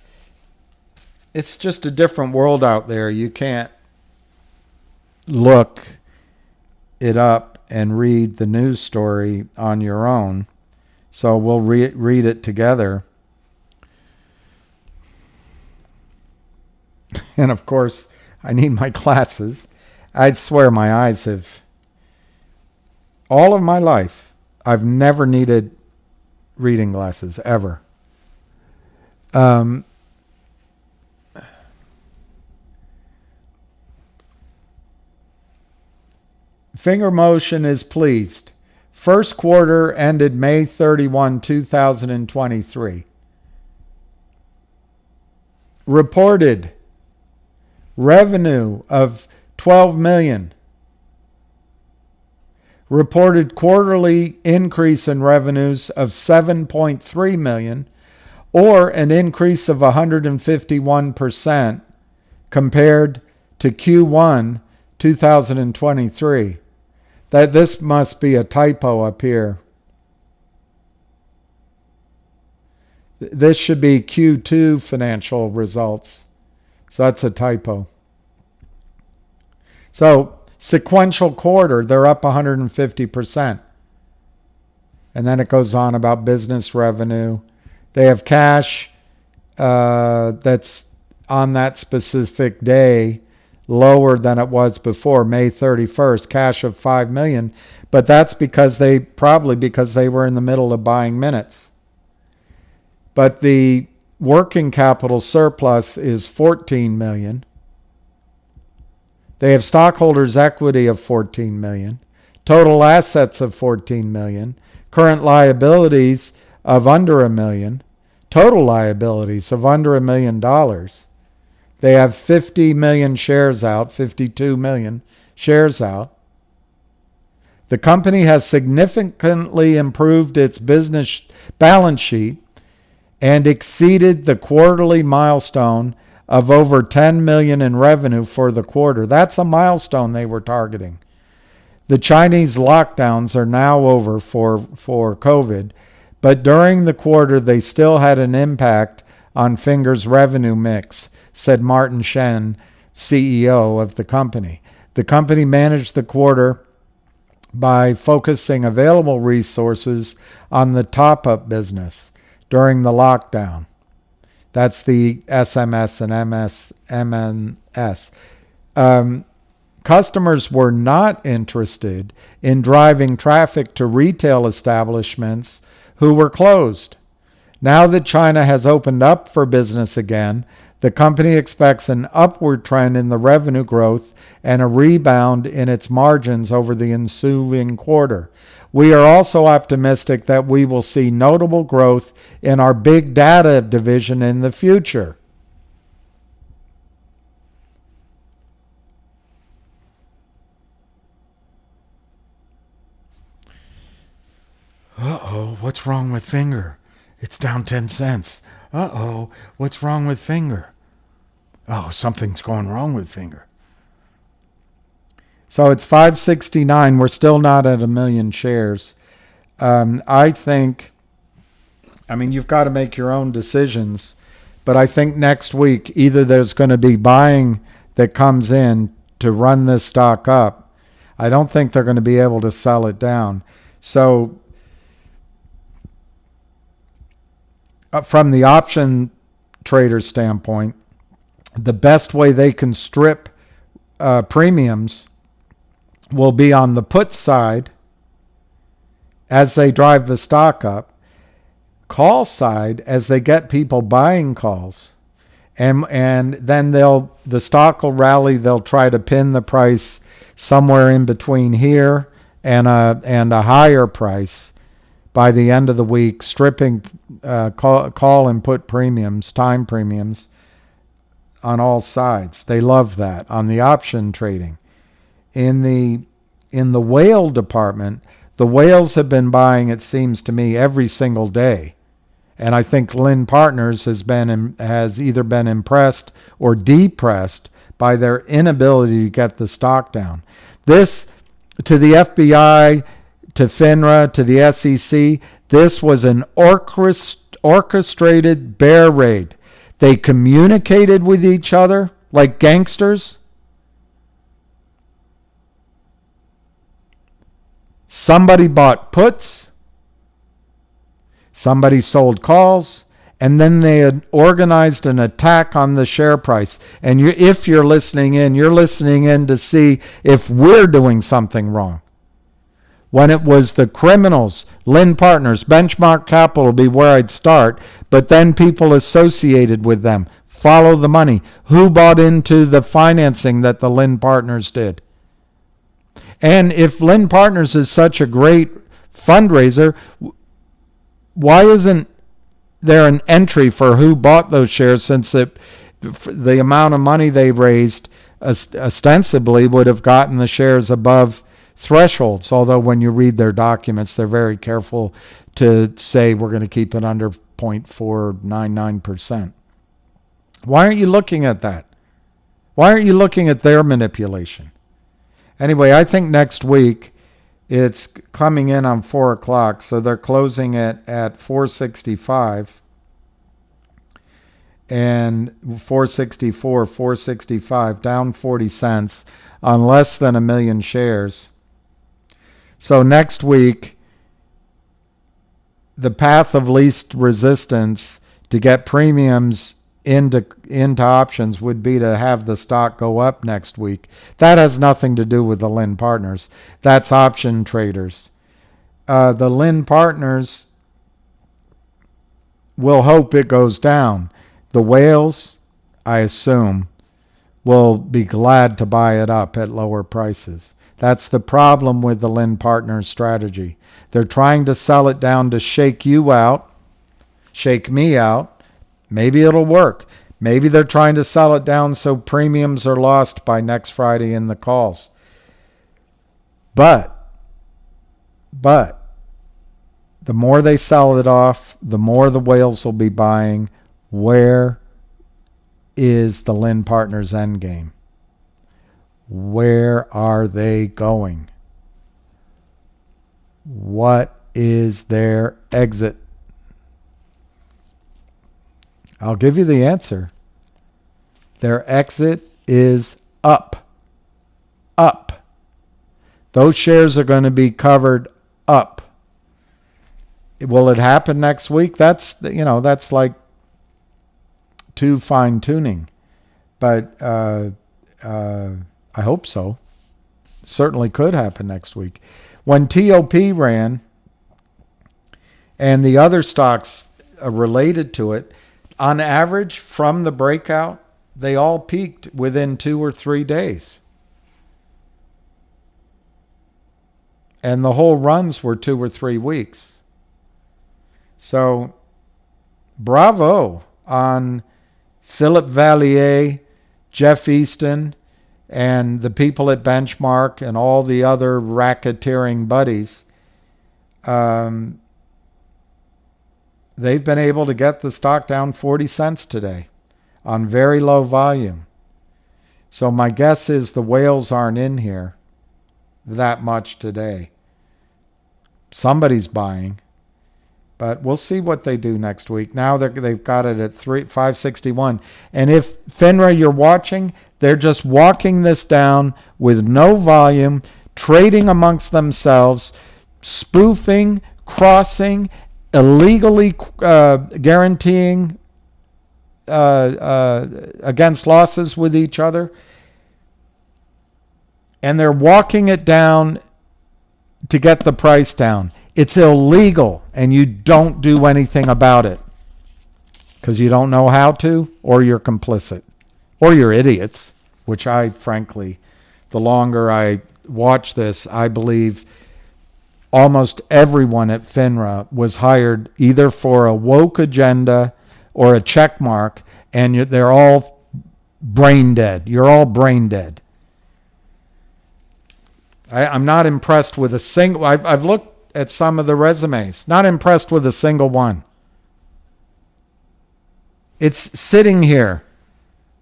it's just a different world out there. You can't look it up and read the news story on your own. So we'll read it together. And of course, I need my glasses. I swear my eyes have, all of my life, I've never needed reading glasses, ever. Finger Motion is pleased. First quarter ended May 31, 2023. Reported revenue of $12 million. Reported quarterly increase in revenues of $7.3 million, or an increase of 151% compared to Q1 2023. That this must be a typo up here. This should be Q2 financial results. So that's a typo. So sequential quarter, they're up 150%. And then it goes on about business revenue. They have cash that's on that specific day lower than it was before, May 31st, cash of $5 million. But that's because they were in the middle of buying minutes. But the working capital surplus is $14 million. They have stockholders' equity of $14 million, total assets of $14 million, current liabilities of under $1 million, total liabilities of under $1 million. They have 50 million shares out, 52 million shares out. The company has significantly improved its business balance sheet and exceeded the quarterly milestone of over 10 million in revenue for the quarter. That's a milestone they were targeting. The Chinese lockdowns are now over for COVID, but during the quarter they still had an impact on Finger's revenue mix, said Martin Shen, CEO of the company. The company managed the quarter by focusing available resources on the top-up business during the lockdown. That's the SMS and MNS. Customers were not interested in driving traffic to retail establishments who were closed. Now that China has opened up for business again, the company expects an upward trend in the revenue growth and a rebound in its margins over the ensuing quarter. We are also optimistic that we will see notable growth in our big data division in the future. Uh-oh, what's wrong with Finger? It's down 10 cents. Uh-oh, what's wrong with Finger? Oh, something's going wrong with Finger. So it's 569. We're still not at 1 million shares. I think, you've got to make your own decisions, but I think next week either there's going to be buying that comes in to run this stock up. I don't think they're going to be able to sell it down. So from the option trader standpoint, the best way they can strip premiums will be on the put side as they drive the stock up, call side as they get people buying calls, and then the stock will rally. They'll try to pin the price somewhere in between here and a higher price by the end of the week, stripping call and put premiums, time premiums on all sides. They love that on the option trading. In the whale department, the whales have been buying, it seems to me, every single day. And I think Lynn Partners has either been impressed or depressed by their inability to get the stock down. This, to the FBI, to FINRA, to the SEC, this was an orchestrated bear raid. They communicated with each other like gangsters. Somebody bought puts, somebody sold calls, and then they had organized an attack on the share price. And if you're listening in to see if we're doing something wrong. When it was the criminals, Lynn Partners, Benchmark Capital would be where I'd start, but then people associated with them. Follow the money. Who bought into the financing that the Lynn Partners did? And if Lynn Partners is such a great fundraiser, why isn't there an entry for who bought those shares, since the amount of money they raised ostensibly would have gotten the shares above thresholds, although when you read their documents, they're very careful to say we're going to keep it under 0.499%. Why aren't you looking at that? Why aren't you looking at their manipulation? Anyway, I think next week it's coming in on 4 o'clock, so they're closing it at 465. and 464, 465, down 40 cents on less than 1 million shares. So next week, the path of least resistance to get premiums into options would be to have the stock go up next week. That has nothing to do with the Lynn Partners. That's option traders. The Lynn Partners will hope it goes down. The whales, I assume, will be glad to buy it up at lower prices. That's the problem with the Lynn Partners strategy. They're trying to sell it down to shake you out, shake me out. Maybe it'll work. Maybe they're trying to sell it down so premiums are lost by next Friday in the calls. But the more they sell it off, the more the whales will be buying. Where is the Lynn Partners endgame? Where are they going? What is their exit? I'll give you the answer. Their exit is up. Up. Those shares are going to be covered up. Will it happen next week? That's like too fine tuning. But I hope so. Certainly could happen next week. When TOP ran and the other stocks related to it, on average from the breakout, they all peaked within 2 or 3 days. And the whole runs were 2 or 3 weeks. So bravo on Philip Vallier, Jeff Easton, and the people at Benchmark and all the other racketeering buddies. They've been able to get the stock down 40 cents today on very low volume. So my guess is the whales aren't in here that much today. Somebody's buying, but we'll see what they do next week. Now they've got it at 561. And if FINRA, you're watching, they're just walking this down with no volume, trading amongst themselves, spoofing, crossing, illegally guaranteeing against losses with each other. And they're walking it down to get the price down. It's illegal, and you don't do anything about it because you don't know how to, or you're complicit, or you're idiots, which I, frankly, the longer I watch this, I believe almost everyone at FINRA was hired either for a woke agenda or a check mark, and they're all brain dead. You're all brain dead. I'm not impressed with a single... I've looked at some of the resumes. Not impressed with a single one. It's sitting here.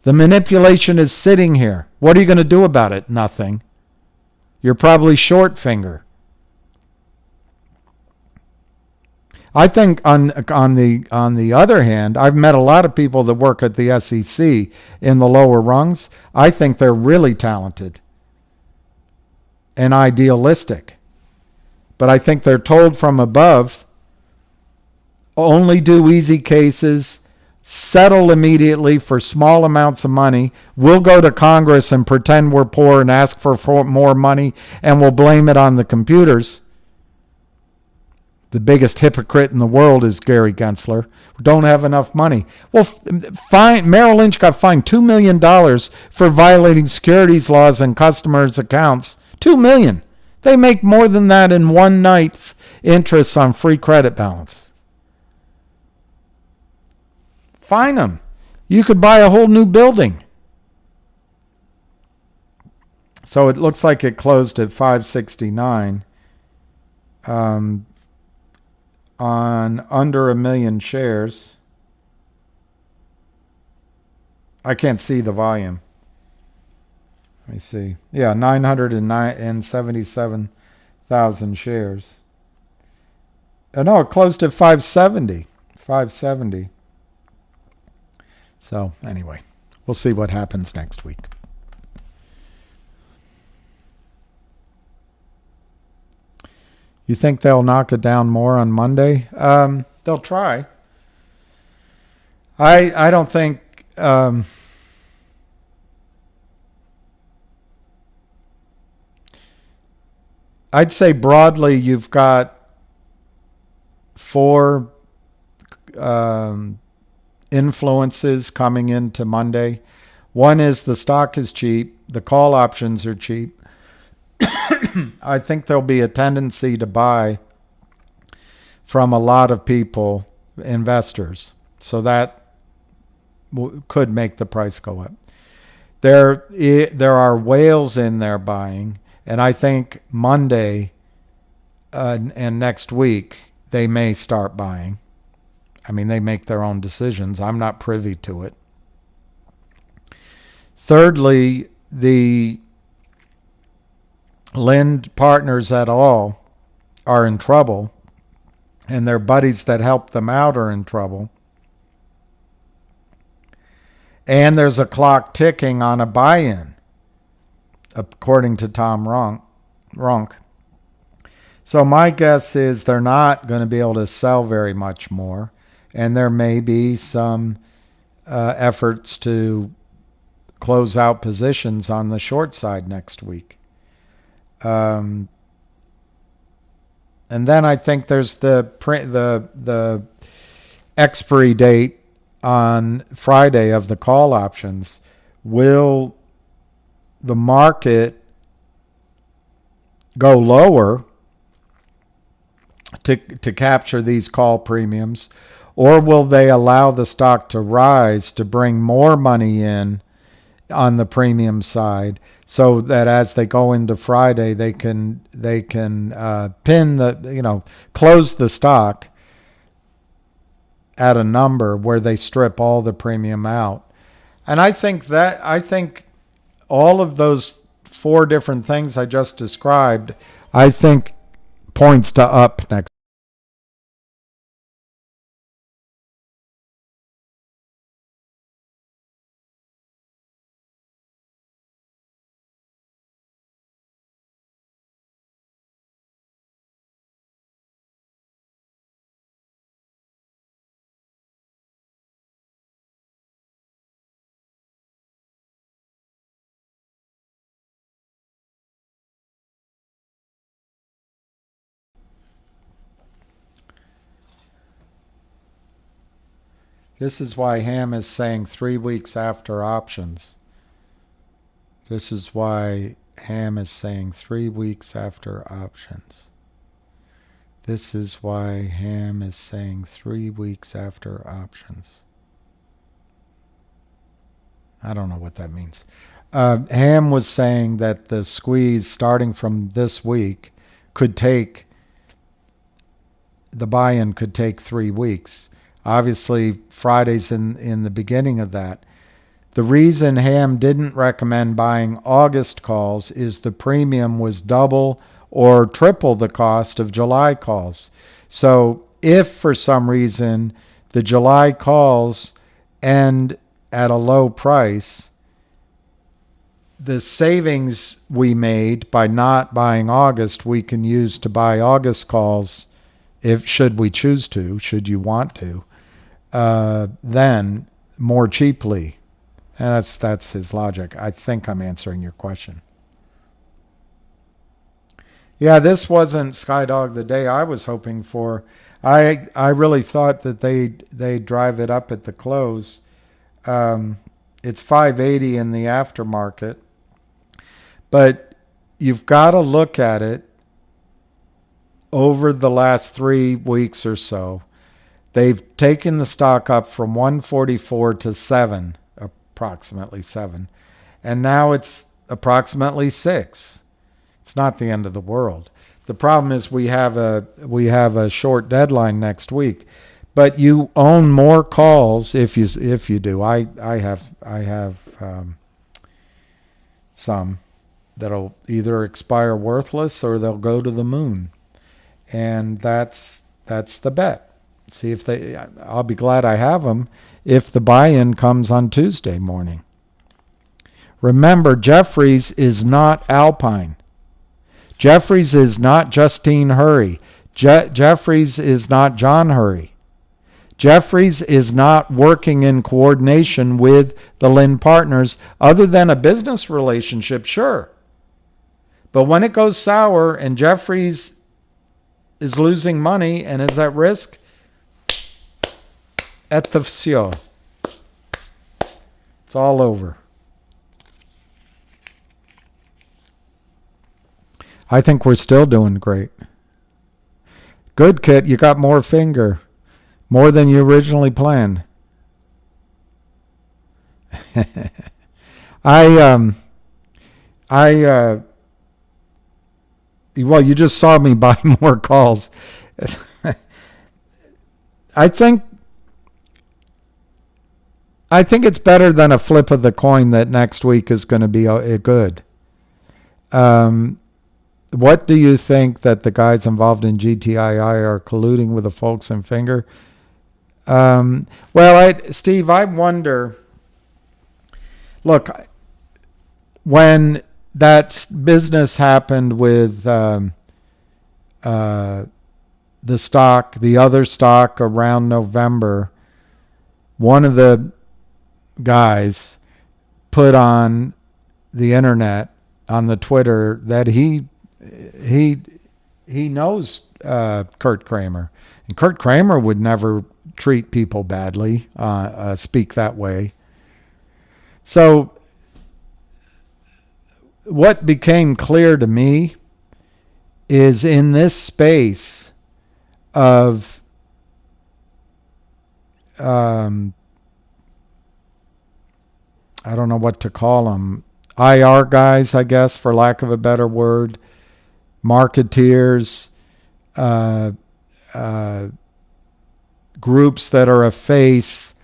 The manipulation is sitting here. What are you going to do about it? Nothing. You're probably short finger. I think on the other hand, I've met a lot of people that work at the SEC in the lower rungs. I think they're really talented and idealistic. But I think they're told from above, only do easy cases, settle immediately for small amounts of money. We'll go to Congress and pretend we're poor and ask for more money, and we'll blame it on the computers. The biggest hypocrite in the world is Gary Gensler. We don't have enough money. Well, Merrill Lynch got fined $2 million for violating securities laws and customers' accounts. $2 million. They make more than that in one night's interest on free credit balance. Fine them. You could buy a whole new building. So it looks like it closed at 569 on under 1 million shares. I can't see the volume. Let me see. Yeah, 977,000 shares. No, it closed at 570. 570. So anyway, we'll see what happens next week. You think they'll knock it down more on Monday? They'll try. I don't think. I'd say broadly, you've got four influences coming into Monday. One is the stock is cheap. The call options are cheap. I think there'll be a tendency to buy from a lot of people, investors. So that could make the price go up. There are whales in there buying, and I think Monday and next week they may start buying. I mean, they make their own decisions. I'm not privy to it. Thirdly, the Lind partners et al. Are in trouble, and their buddies that help them out are in trouble. And there's a clock ticking on a buy-in, according to Tom Ronk. So my guess is they're not going to be able to sell very much more, and there may be some efforts to close out positions on the short side next week. And then I think there's the expiry date on Friday of the call options. Will the market go lower to capture these call premiums, or will they allow the stock to rise to bring more money in on the premium side, so that as they go into Friday, they can pin the, close the stock at a number where they strip all the premium out. And I think all of those four different things I just described, I think points to up next. This is why Ham is saying 3 weeks after options. This is why Ham is saying 3 weeks after options. This is why Ham is saying 3 weeks after options. I don't know what that means. Ham was saying that the squeeze starting from this week could take, the buy-in could take 3 weeks. Obviously, Friday's in the beginning of that. The reason Ham didn't recommend buying August calls is the premium was double or triple the cost of July calls. So if for some reason the July calls end at a low price, the savings we made by not buying August, we can use to buy August calls, should we choose to, should you want to, then more cheaply. And that's his logic. I think I'm answering your question. Yeah, this wasn't Skydog the day I was hoping for. I really thought that they'd drive it up at the close. It's 580 in the aftermarket. But you've got to look at it over the last 3 weeks or so. They've taken the stock up from 144 to 7, approximately 7. And now it's approximately 6. It's not the end of the world. The problem is we have a short deadline next week. But you own more calls if you do. I have some that'll either expire worthless or they'll go to the moon. And that's the bet. See if I'll be glad I have them if the buy-in comes on Tuesday morning. Remember, Jeffries is not Alpine. Jeffries is not Justine Hurry. Jeffries is not John Hurry. Jeffries is not working in coordination with the Lynn partners other than a business relationship, sure. But when it goes sour and Jeffries is losing money and is at risk, attention. It's all over. I think we're still doing great. Good, Kit. You got more finger. More than you originally planned. Well, you just saw me buy more calls. I think it's better than a flip of the coin that next week is going to be good. What do you think that the guys involved in GTII are colluding with the folks in Finger? Steve, I wonder. Look, when that business happened with the stock, the other stock around November, one of the guys put on the internet, on the Twitter, that he knows Kurt Kramer. And Kurt Kramer would never treat people badly, speak that way. So what became clear to me is in this space of I don't know what to call them, IR guys, I guess, for lack of a better word, marketeers, groups that are a face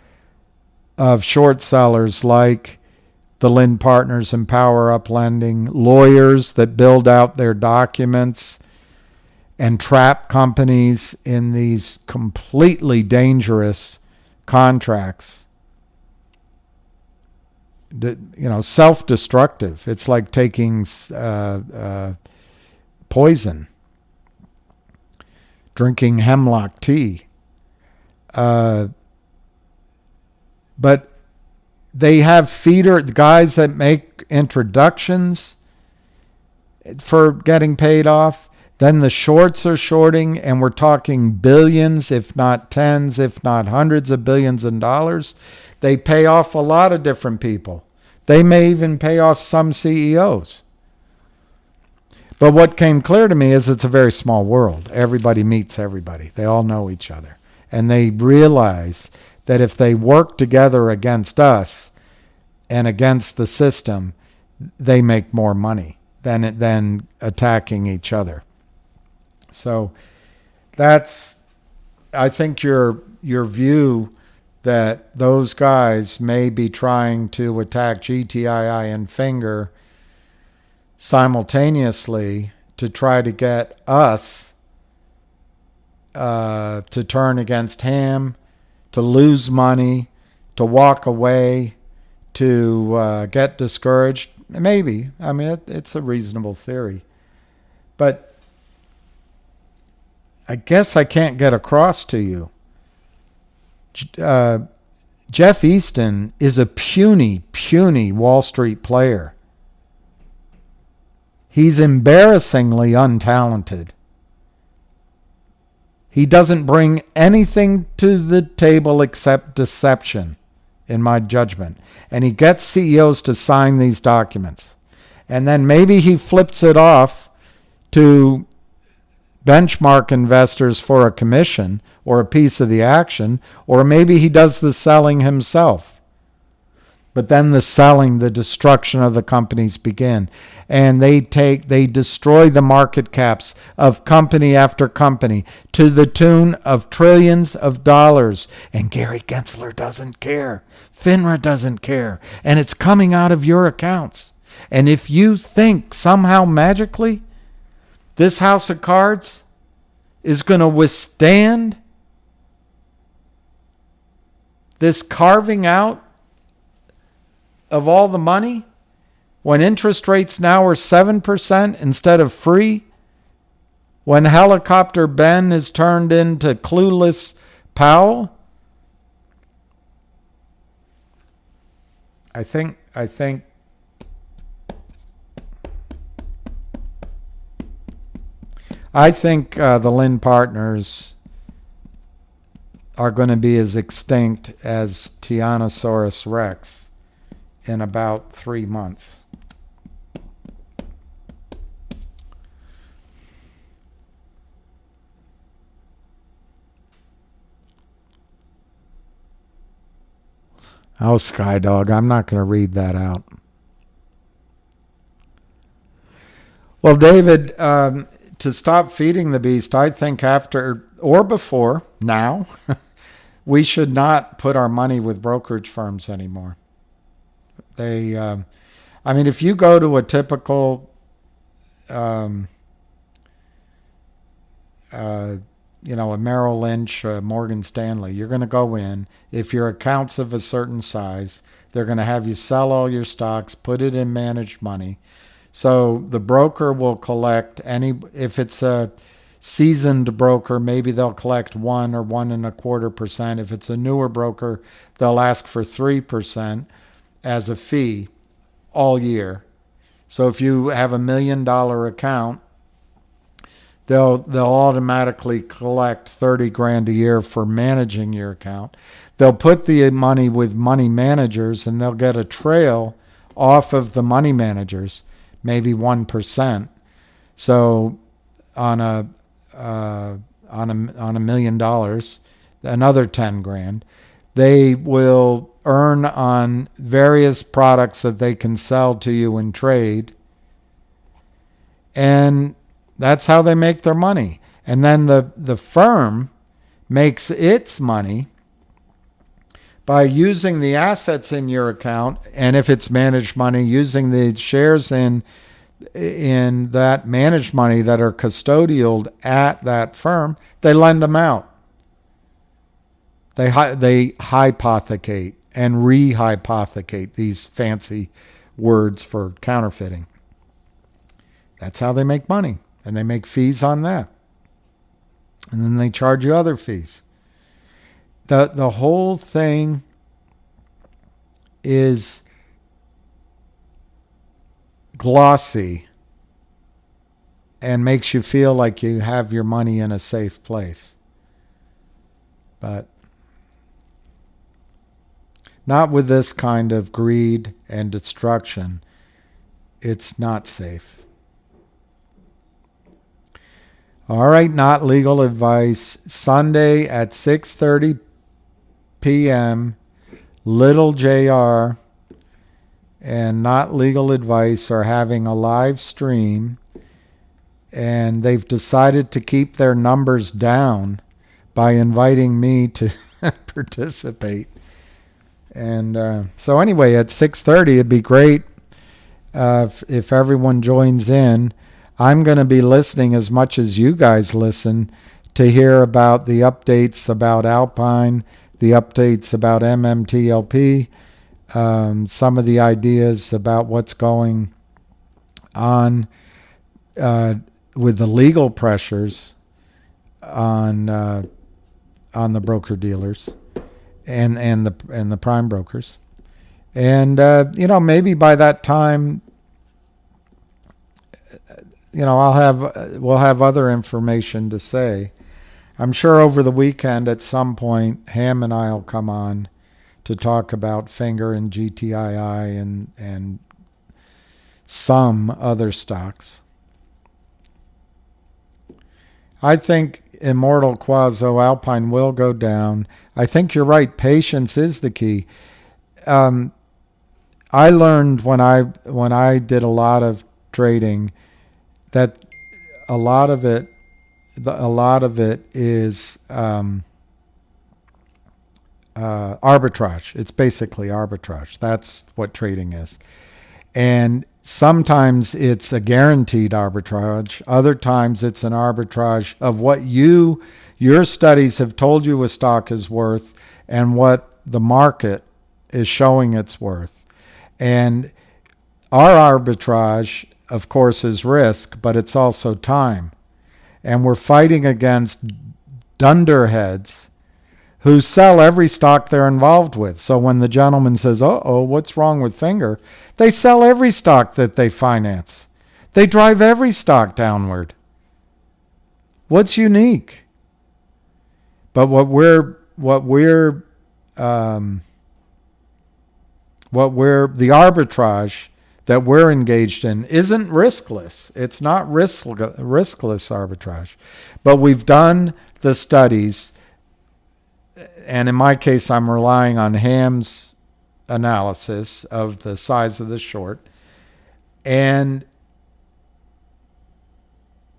of short sellers like the Lynn Partners and Power Up Lending, lawyers that build out their documents and trap companies in these completely dangerous contracts. Self-destructive. It's like taking poison, drinking hemlock tea. But they have feeder guys that make introductions for getting paid off. Then the shorts are shorting, and we're talking billions, if not tens, if not hundreds of billions in dollars. They pay off a lot of different people. They may even pay off some CEOs. But what came clear to me is it's a very small world. Everybody meets everybody. They all know each other. And they realize that if they work together against us and against the system, they make more money than attacking each other. So that's, I think your view that those guys may be trying to attack GTII and Finger simultaneously to try to get us to turn against him, to lose money, to walk away, to get discouraged. Maybe. I mean, it's a reasonable theory. But I guess I can't get across to you. Jeff Easton is a puny Wall Street player. He's embarrassingly untalented. He doesn't bring anything to the table except deception, in my judgment. And he gets CEOs to sign these documents. And then maybe he flips it off to benchmark investors for a commission or a piece of the action, or maybe he does the selling himself. But then the selling, the destruction of the companies begin. And they destroy the market caps of company after company to the tune of trillions of dollars. And Gary Gensler doesn't care. FINRA doesn't care. And it's coming out of your accounts. And if you think somehow magically this house of cards is going to withstand this carving out of all the money when interest rates now are 7% instead of free, when Helicopter Ben is turned into clueless Powell? I think the Lynn partners are going to be as extinct as Tyrannosaurus Rex in about 3 months. Oh, Skydog, I'm not going to read that out. Well, David, to stop feeding the beast, I think after or before now, we should not put our money with brokerage firms anymore. If you go to a typical, a Merrill Lynch, Morgan Stanley, you're going to go in. If your account's of a certain size, they're going to have you sell all your stocks, put it in managed money. So the broker will collect if it's a seasoned broker, maybe they'll collect 1 or 1.25%. If it's a newer broker, they'll ask for 3% as a fee all year. So if you have $1 million account, they'll automatically collect $30,000 a year for managing your account. They'll put the money with money managers, and they'll get a trail off of the money managers, maybe 1%. So on a $1 million, another $10,000. They will earn on various products that they can sell to you in trade, and that's how they make their money. And then the firm makes its money by using the assets in your account, and if it's managed money, using the shares in that managed money that are custodial at that firm, they lend them out. They hypothecate and rehypothecate, these fancy words for counterfeiting. That's how they make money. And they make fees on that. And then they charge you other fees. The whole thing is glossy and makes you feel like you have your money in a safe place. But not with this kind of greed and destruction. It's not safe. All right, not legal advice. Sunday at 6:30 p.m., Little JR and Not Legal Advice are having a live stream, and they've decided to keep their numbers down by inviting me to participate. And so anyway, at 6:30, it'd be great if everyone joins in. I'm going to be listening as much as you guys listen to hear about the updates about Alpine, the updates about MMTLP, some of the ideas about what's going on with the legal pressures on the broker dealers and the prime brokers, and maybe by that time, we'll have other information to say. I'm sure over the weekend at some point, Ham and I'll come on to talk about Finger and GTII and some other stocks. I think Immortal Quaso Alpine will go down. I think you're right. Patience is the key. I learned when I did a lot of trading that a lot of it is arbitrage. It's basically arbitrage. That's what trading is. And sometimes it's a guaranteed arbitrage. Other times it's an arbitrage of what your studies have told you a stock is worth and what the market is showing its worth. And our arbitrage, of course, is risk, but it's also time. And we're fighting against dunderheads who sell every stock they're involved with. So when the gentleman says, uh-oh, what's wrong with Finger? They sell every stock that they finance. They drive every stock downward. What's unique? But what the arbitrage that we're engaged in isn't riskless. It's not riskless arbitrage. But we've done the studies, and in my case, I'm relying on Ham's analysis of the size of the short. And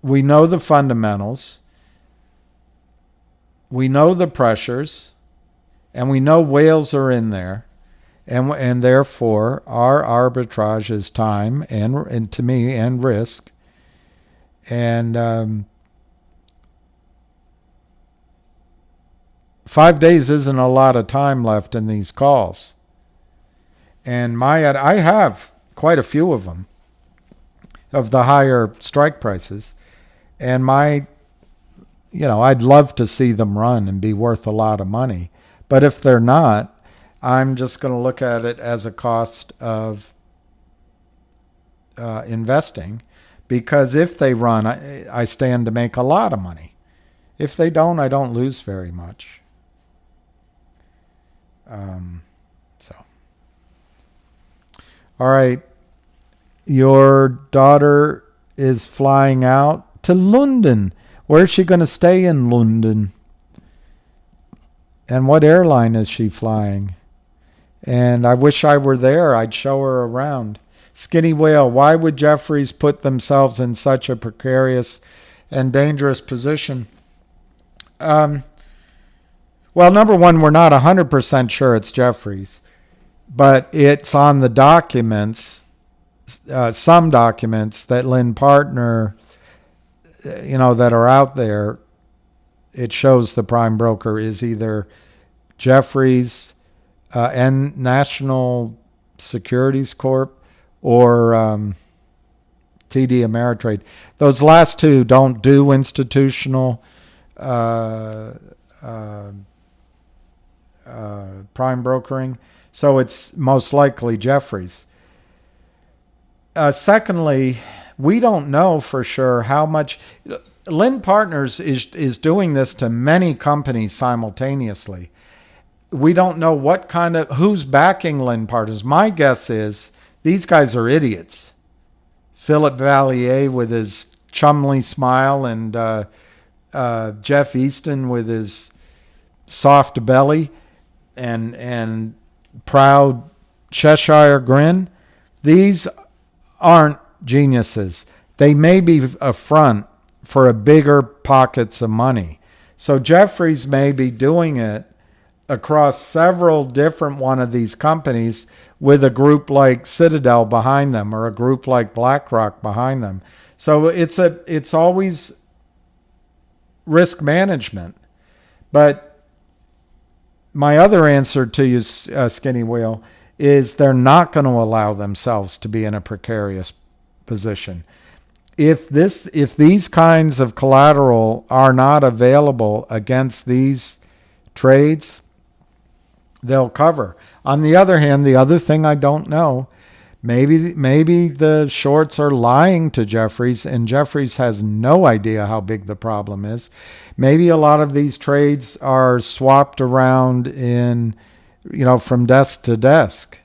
we know the fundamentals. We know the pressures. And we know whales are in there. And therefore, our arbitrage is time and to me, and risk. And 5 days isn't a lot of time left in these calls. And I have quite a few of them, of the higher strike prices. And I'd love to see them run and be worth a lot of money. But if they're not, I'm just going to look at it as a cost of investing, because if they run, I stand to make a lot of money. If they don't, I don't lose very much. All right. Your daughter is flying out to London. Where's she going to stay in London? And what airline is she flying? And I wish I were there. I'd show her around. Skinny Whale, why would Jeffries put themselves in such a precarious and dangerous position? Well, number one, we're not 100% sure it's Jeffries, but it's on the documents, some documents that Lynn Partner, that are out there. It shows the prime broker is either Jeffries and National Securities Corp or TD Ameritrade. Those last two don't do institutional prime brokering, so it's most likely Jeffries. Secondly, we don't know for sure how much. Lynn Partners is doing this to many companies simultaneously. We don't know who's backing Lynn Partners. My guess is these guys are idiots. Philip Vallier with his chumly smile and Jeff Easton with his soft belly and proud Cheshire grin. These aren't geniuses. They may be a front for a bigger pockets of money. So Jeffries may be doing it across several different one of these companies with a group like Citadel behind them or a group like BlackRock behind them. So it's always risk management. But my other answer to you, Skinny Whale, is they're not going to allow themselves to be in a precarious position. If these kinds of collateral are not available against these trades, they'll cover. On the other hand, the other thing I don't know, maybe the shorts are lying to Jeffries and Jeffries has no idea how big the problem is. Maybe a lot of these trades are swapped around from desk to desk.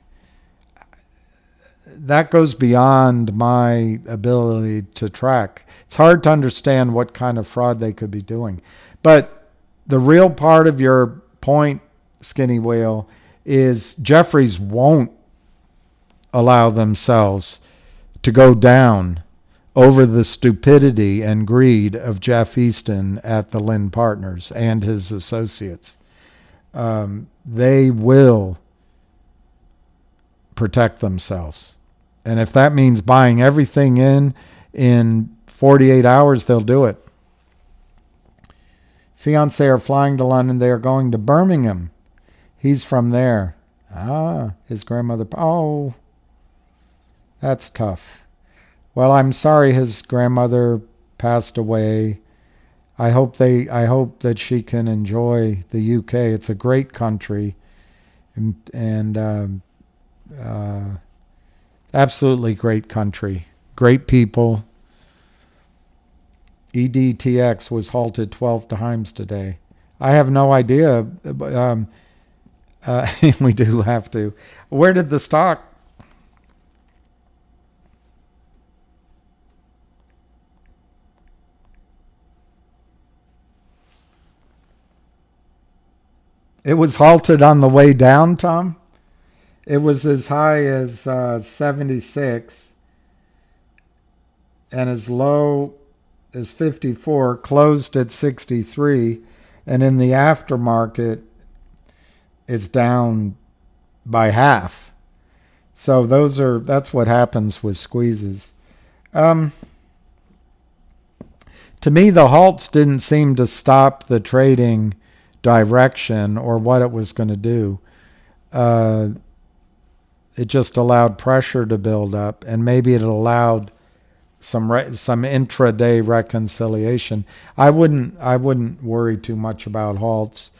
That goes beyond my ability to track. It's hard to understand what kind of fraud they could be doing. But the real part of your point, Skinny Whale, is Jeffries won't allow themselves to go down over the stupidity and greed of Jeff Easton at the Lynn Partners and his associates. They will protect themselves. And if that means buying everything in 48 hours, they'll do it. Fiancé are flying to London. They are going to Birmingham. He's from there. Ah, his grandmother. Oh, that's tough. Well, I'm sorry his grandmother passed away. I hope that she can enjoy the UK. It's a great country, and absolutely great country. Great people. EDTX was halted 12 times today. I have no idea. We do have to. Where did the stock? It was halted on the way down, Tom. It was as high as 76 and as low as 54, closed at 63, and in the aftermarket, it's down by half. So that's what happens with squeezes. To me, the halts didn't seem to stop the trading direction or what it was going to do. It just allowed pressure to build up, and maybe it allowed some intraday reconciliation. I wouldn't worry too much about halts.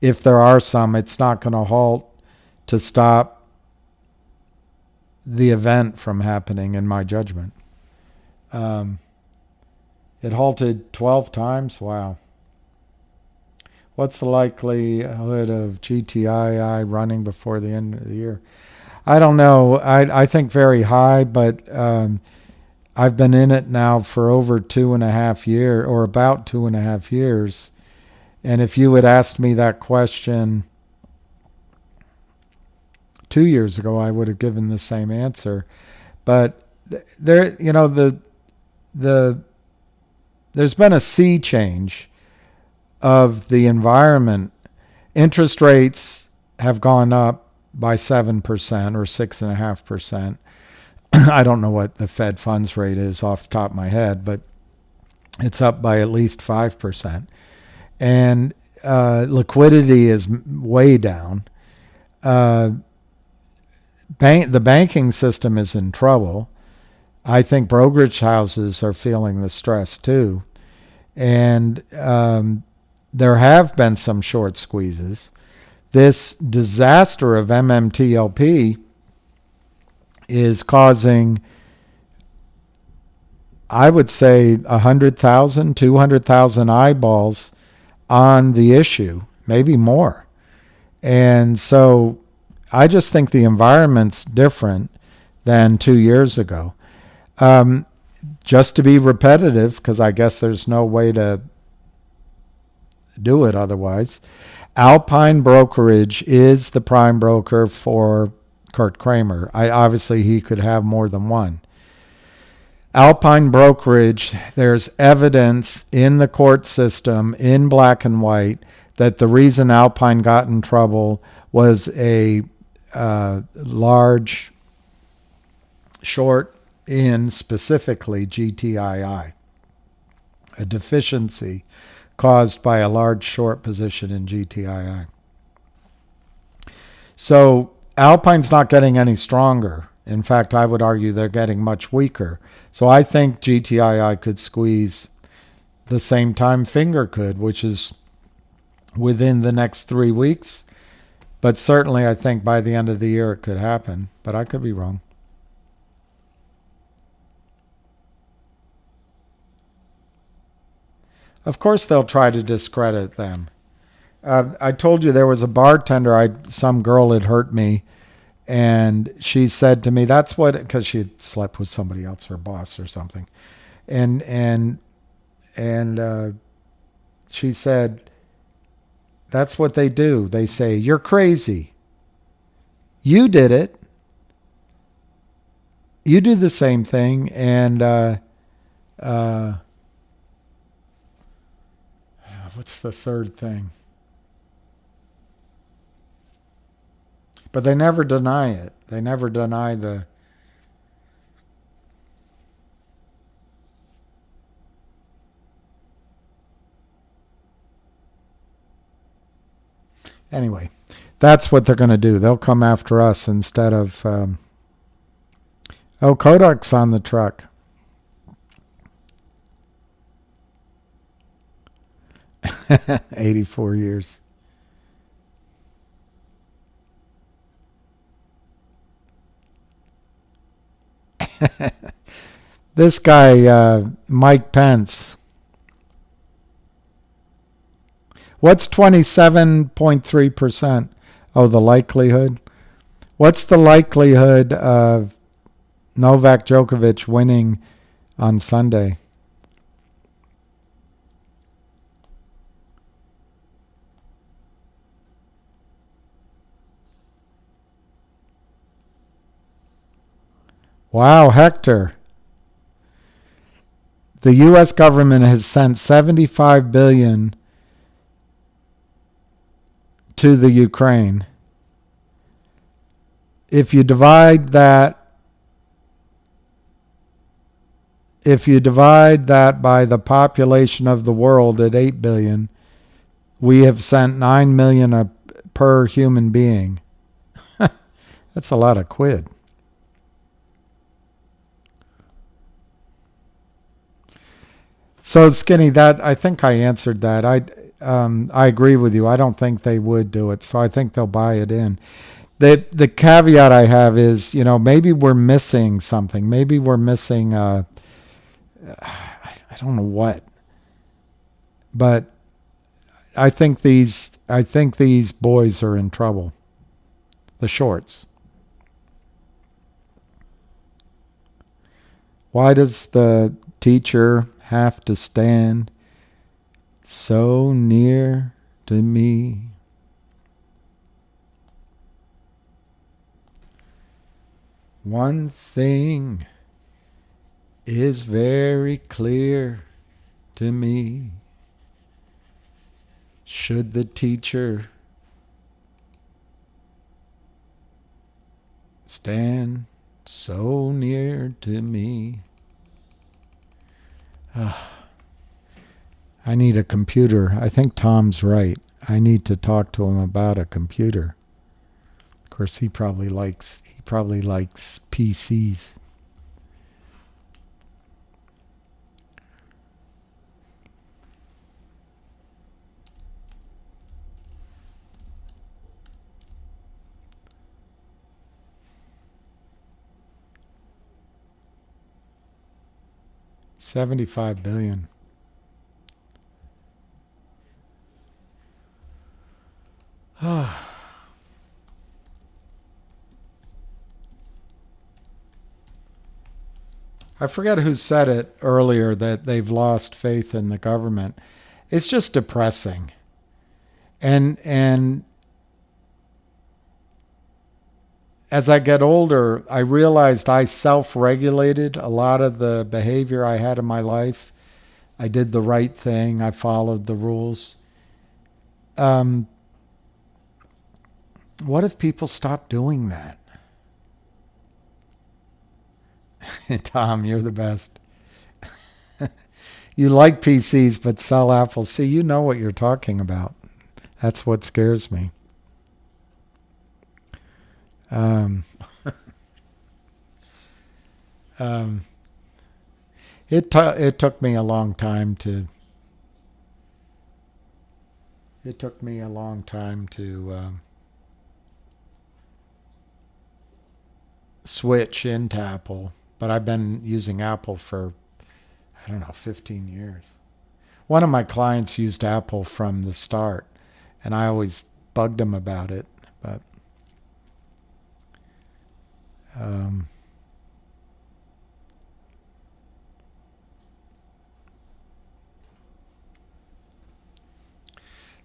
If there are some, it's not going to halt to stop the event from happening, in my judgment. It halted 12 times. Wow. What's the likelihood of GTII running before the end of the year? I don't know. I think very high, but I've been in it now for over 2.5 years, or about 2.5 years. And if you had asked me that question 2 years ago, I would have given the same answer. But there, there's been a sea change of the environment. Interest rates have gone up by 7% or 6.5%. I don't know what the Fed funds rate is off the top of my head, but it's up by at least 5%. And liquidity is way down. The banking system is in trouble. I think brokerage houses are feeling the stress too. And there have been some short squeezes. This disaster of MMTLP is causing, I would say, 100,000, 200,000 eyeballs on the issue, maybe more. And so I just think the environment's different than 2 years ago. Just to be repetitive, because I guess there's no way to do it otherwise, Alpine Brokerage is the prime broker for Kurt Kramer. Obviously, he could have more than one. Alpine Brokerage, there's evidence in the court system in black and white that the reason Alpine got in trouble was a large short in specifically GTII, a deficiency caused by a large short position in GTII. So Alpine's not getting any stronger. In fact, I would argue they're getting much weaker. So I think GTII could squeeze the same time Finger could, which is within the next 3 weeks. But certainly I think by the end of the year it could happen. But I could be wrong. Of course they'll try to discredit them. I told you there was a bartender, some girl had hurt me, and she said to me, that's what, because she had slept with somebody else, her boss or something. And she said, that's what they do. They say, you're crazy. You did it. You do the same thing. And what's the third thing? But they never deny it. They never deny the... Anyway, That's what they're going to do. They'll come after us instead of... Kodak's on the truck. $84 years. This guy, Mike Pence. What's 27.3%? Oh, the likelihood. What's the likelihood of Novak Djokovic winning on Sunday? Wow, Hector. The U.S. government has sent $75 billion to the Ukraine. If you divide that by the population of the world at 8 billion, we have sent 9 million per human being. That's a lot of quid. So Skinny, that I think I answered that. I agree with you. I don't think they would do it, so I think they'll buy it in. The caveat I have is, maybe we're missing something. Maybe we're missing I don't know what. But I think these boys are in trouble. The shorts. Why does the teacher have to stand so near to me? One thing is very clear to me. Should the teacher stand so near to me? I need a computer. I think Tom's right. I need to talk to him about a computer. Of course, he probably likes PCs. $75 billion. I forget who said it earlier that they've lost faith in the government. It's just depressing. And as I get older, I realized I self-regulated a lot of the behavior I had in my life. I did the right thing. I followed the rules. What if people stop doing that? Tom, you're the best. You like PCs but sell Apple. See, you know what you're talking about. That's what scares me. It took me a long time to switch into Apple, but I've been using Apple for 15 years. One of my clients used Apple from the start, and I always bugged him about it, but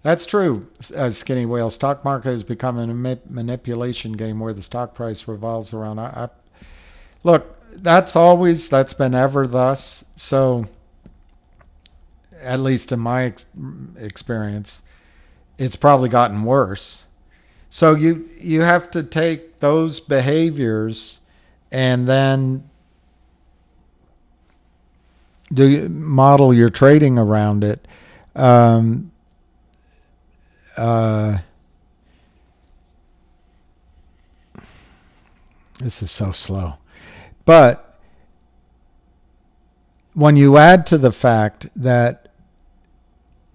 that's true, Skinny Whale. Stock market has become a manipulation game where the stock price revolves around. Look, that's been ever thus. So, at least in my experience, it's probably gotten worse. So you have to take those behaviors and then model your trading around it. This is so slow. But when you add to the fact that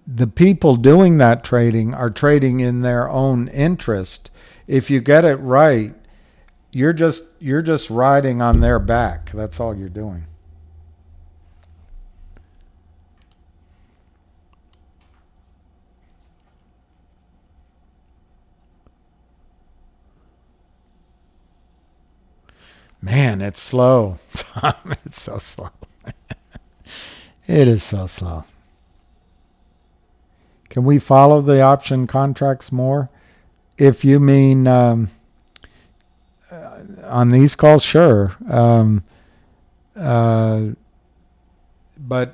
the people doing that trading are trading in their own interest, if you get it right, you're just riding on their back. That's all you're doing. Man, it's slow. It's so slow. It is so slow. Can we follow the option contracts more? If you mean on these calls, sure. But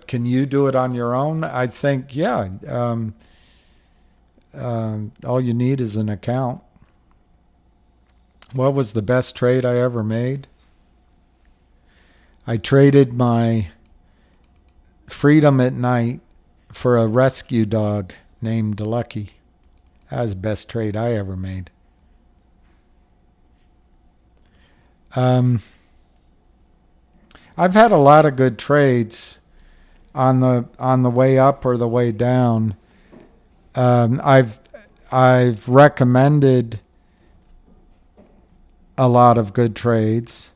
can you do it on your own? I think, yeah. All you need is an account. What was the best trade I ever made? I traded my freedom at night for a rescue dog named Lucky. That was the best trade I ever made. I've had a lot of good trades on the way up or the way down. I've recommended a lot of good trades.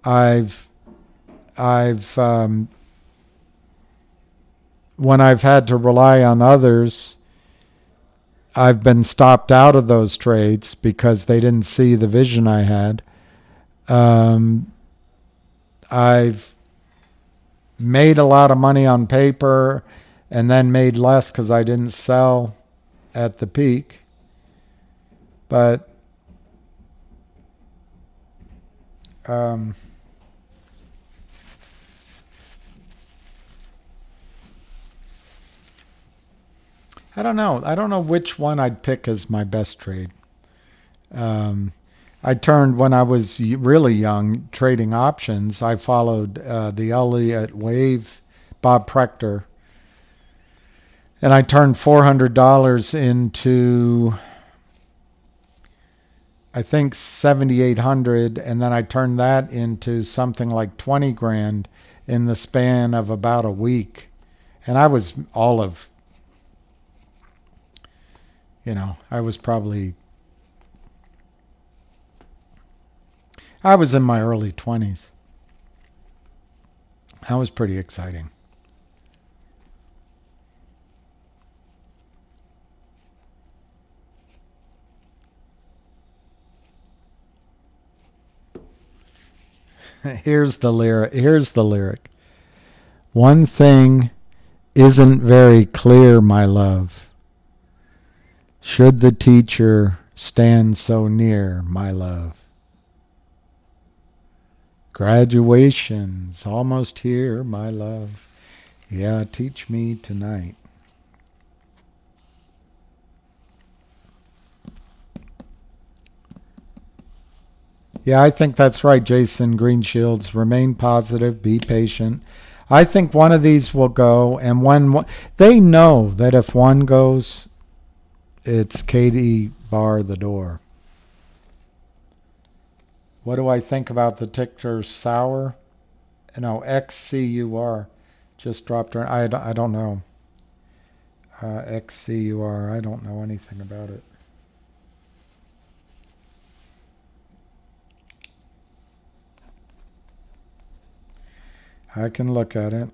I've when I've had to rely on others, I've been stopped out of those trades because they didn't see the vision I had. I've made a lot of money on paper and then made less because I didn't sell at the peak. But I don't know. I don't know which one I'd pick as my best trade. I turned, when I was really young, trading options. I followed the Elliott Wave, Bob Prechter, and I turned $400 into, I think, 7,800, and then I turned that into something like 20 grand in the span of about a week. And I was I was in my early 20s. That was pretty exciting. Here's the lyric. One thing isn't very clear, my love. Should the teacher stand so near, my love? Graduation's almost here, my love. Yeah, teach me tonight. Yeah, I think that's right, Jason Greenshields. Remain positive, be patient. I think one of these will go, and when they know that if one goes, it's Katie bar the door. What do I think about the ticker Sour? No, XCUR just dropped. I don't know. XCUR. I don't know anything about it. I can look at it.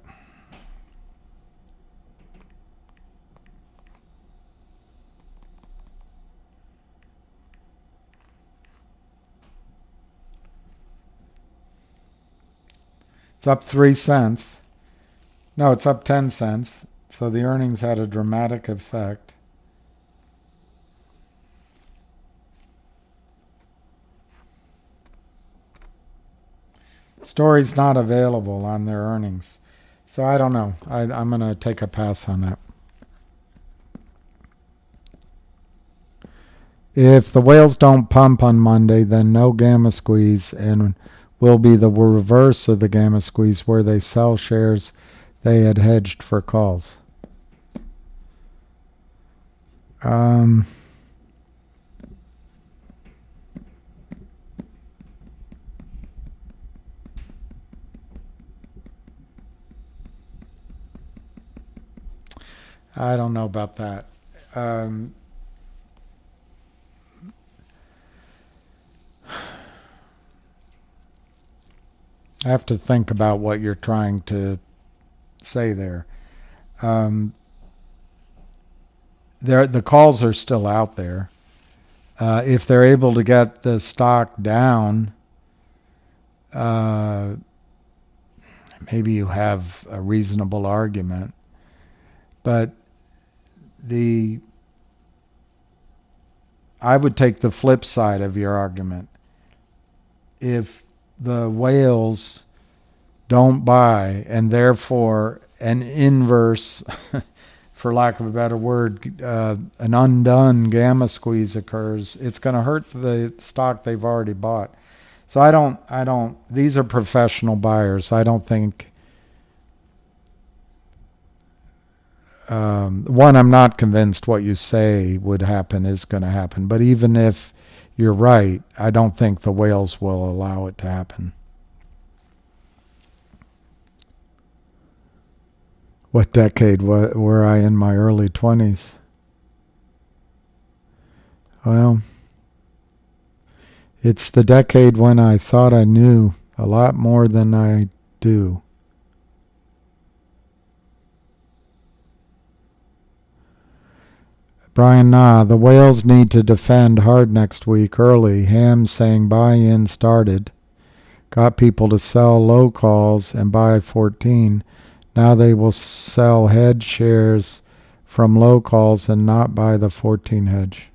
It's up 3 cents. No, it's up 10 cents. So the earnings had a dramatic effect. Story's not available on their earnings. So I don't know. I'm going to take a pass on that. If the whales don't pump on Monday, then no gamma squeeze, and will be the reverse of the gamma squeeze where they sell shares they had hedged for calls. I don't know about that. I have to think about what you're trying to say there. The calls are still out there. If they're able to get the stock down, maybe you have a reasonable argument. But I would take the flip side of your argument. If the whales don't buy, and therefore an inverse, for lack of a better word, an undone gamma squeeze occurs, it's going to hurt the stock they've already bought. So I don't, these are professional buyers. I don't think, one, I'm not convinced what you say would happen is going to happen. But even if you're right, I don't think the whales will allow it to happen. What decade were I in my early 20s? Well, it's the decade when I thought I knew a lot more than I do. Brian the whales need to defend hard next week early. Ham saying buy-in started. Got people to sell low calls and buy 14. Now they will sell hedge shares from low calls and not buy the 14 hedge.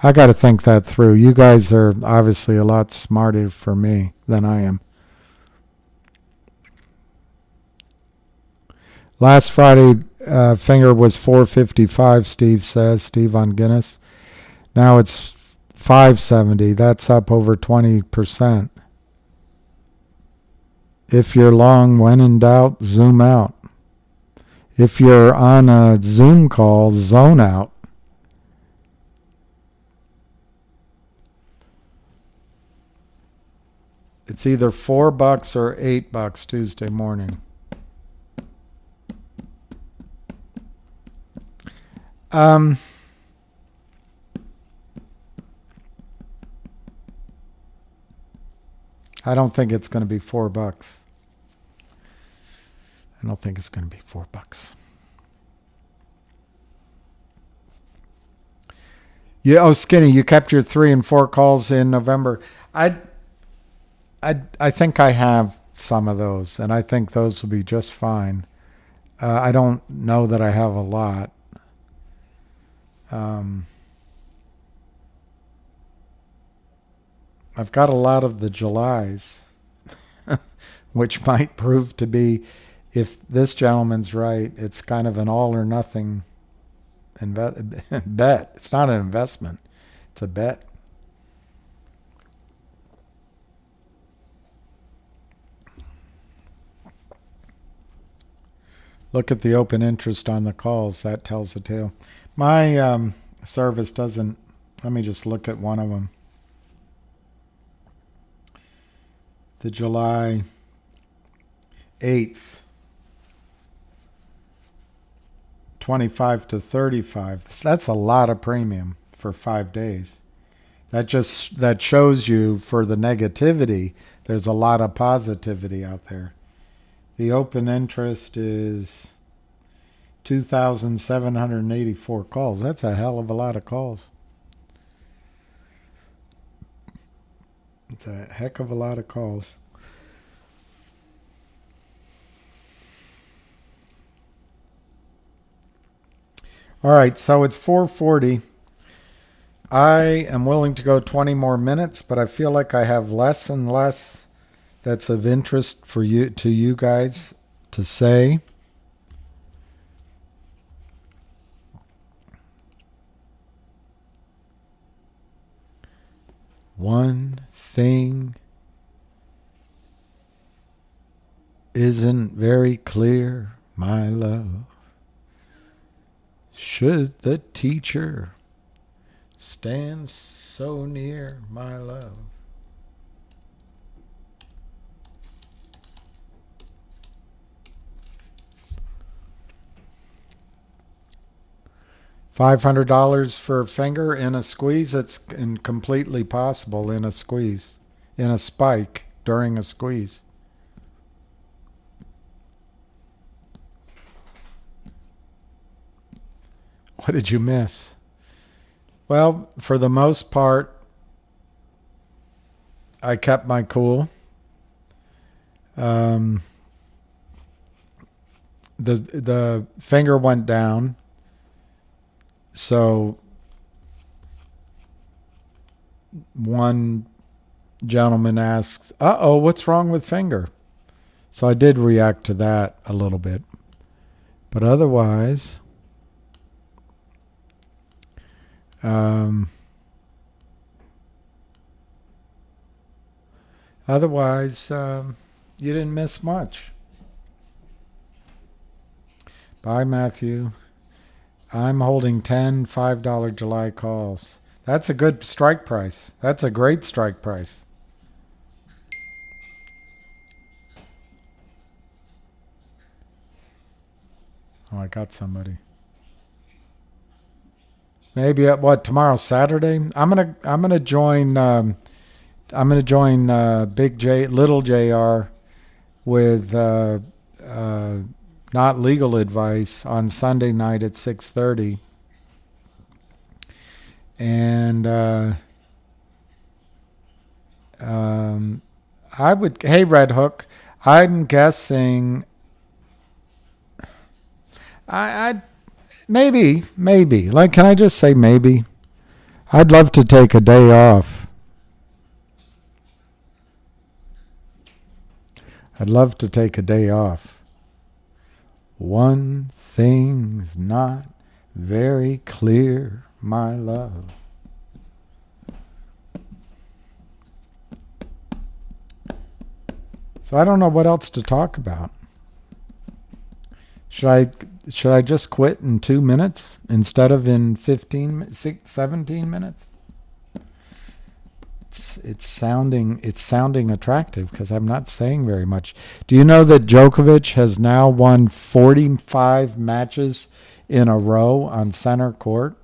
I got to think that through. You guys are obviously a lot smarter for me than I am. Last Friday, finger was 455, Steve says. Steve on Guinness. Now it's 570. That's up over 20%. If you're long, when in doubt, zoom out. If you're on a Zoom call, zone out. It's either $4 or $8 Tuesday morning. I don't think it's going to be $4. I don't think it's going to be $4. Yeah, Skinny, you kept your 3 and 4 calls in November. I think I have some of those, and I think those will be just fine. I don't know that I have a lot. I've got a lot of the Julys, which might prove to be, if this gentleman's right, it's kind of an all or nothing bet. It's not an investment. It's a bet. Look at the open interest on the calls. That tells the tale. My service doesn't. Let me just look at one of them. The July 8th, 25 to 35. That's a lot of premium for 5 days. That shows you, for the negativity, there's a lot of positivity out there. The open interest is 2,784 calls. That's a hell of a lot of calls. It's a heck of a lot of calls. All right, so it's 4:40. I am willing to go 20 more minutes, but I feel like I have less and less that's of interest for you guys to say. One thing isn't very clear, my love. Should the teacher stand so near, my love? $500 for a finger in a squeeze. It's completely possible in a squeeze, in a spike during a squeeze. What did you miss? Well, for the most part, I kept my cool. The finger went down. So one gentleman asks, "Uh-oh, what's wrong with finger?" So I did react to that a little bit. But otherwise, you didn't miss much. Bye, Matthew. I'm holding 10 $5 July calls. That's a good strike price. That's a great strike price. Oh, I got somebody. Maybe at what, tomorrow, Saturday? I'm gonna join Big J, Little JR with not legal advice on Sunday night at 6:30. And hey, Red Hook, I'm guessing I'd maybe, like, can I just say maybe? I'd love to take a day off. One thing's not very clear, my love. So I don't know what else to talk about. Should I just quit in 2 minutes instead of in 17 minutes? It's sounding attractive because I'm not saying very much. Do you know that Djokovic has now won 45 matches in a row on center court?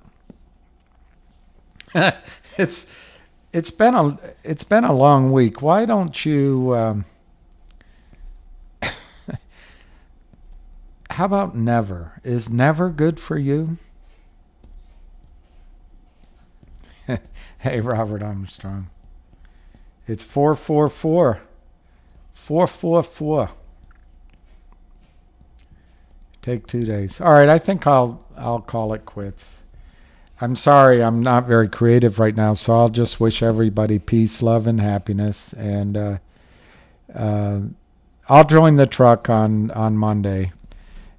It's been a long week. Why don't you how about never? Is never good for you? Hey, Robert Armstrong. It's 444. 444. Take 2 days. All right, I think I'll call it quits. I'm sorry, I'm not very creative right now, so I'll just wish everybody peace, love, and happiness. And I'll join the truck on Monday.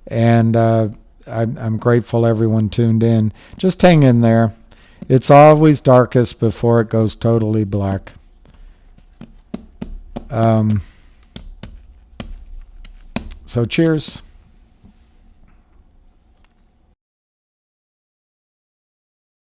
And I'm grateful everyone tuned in. Just hang in there. It's always darkest before it goes totally black. So cheers.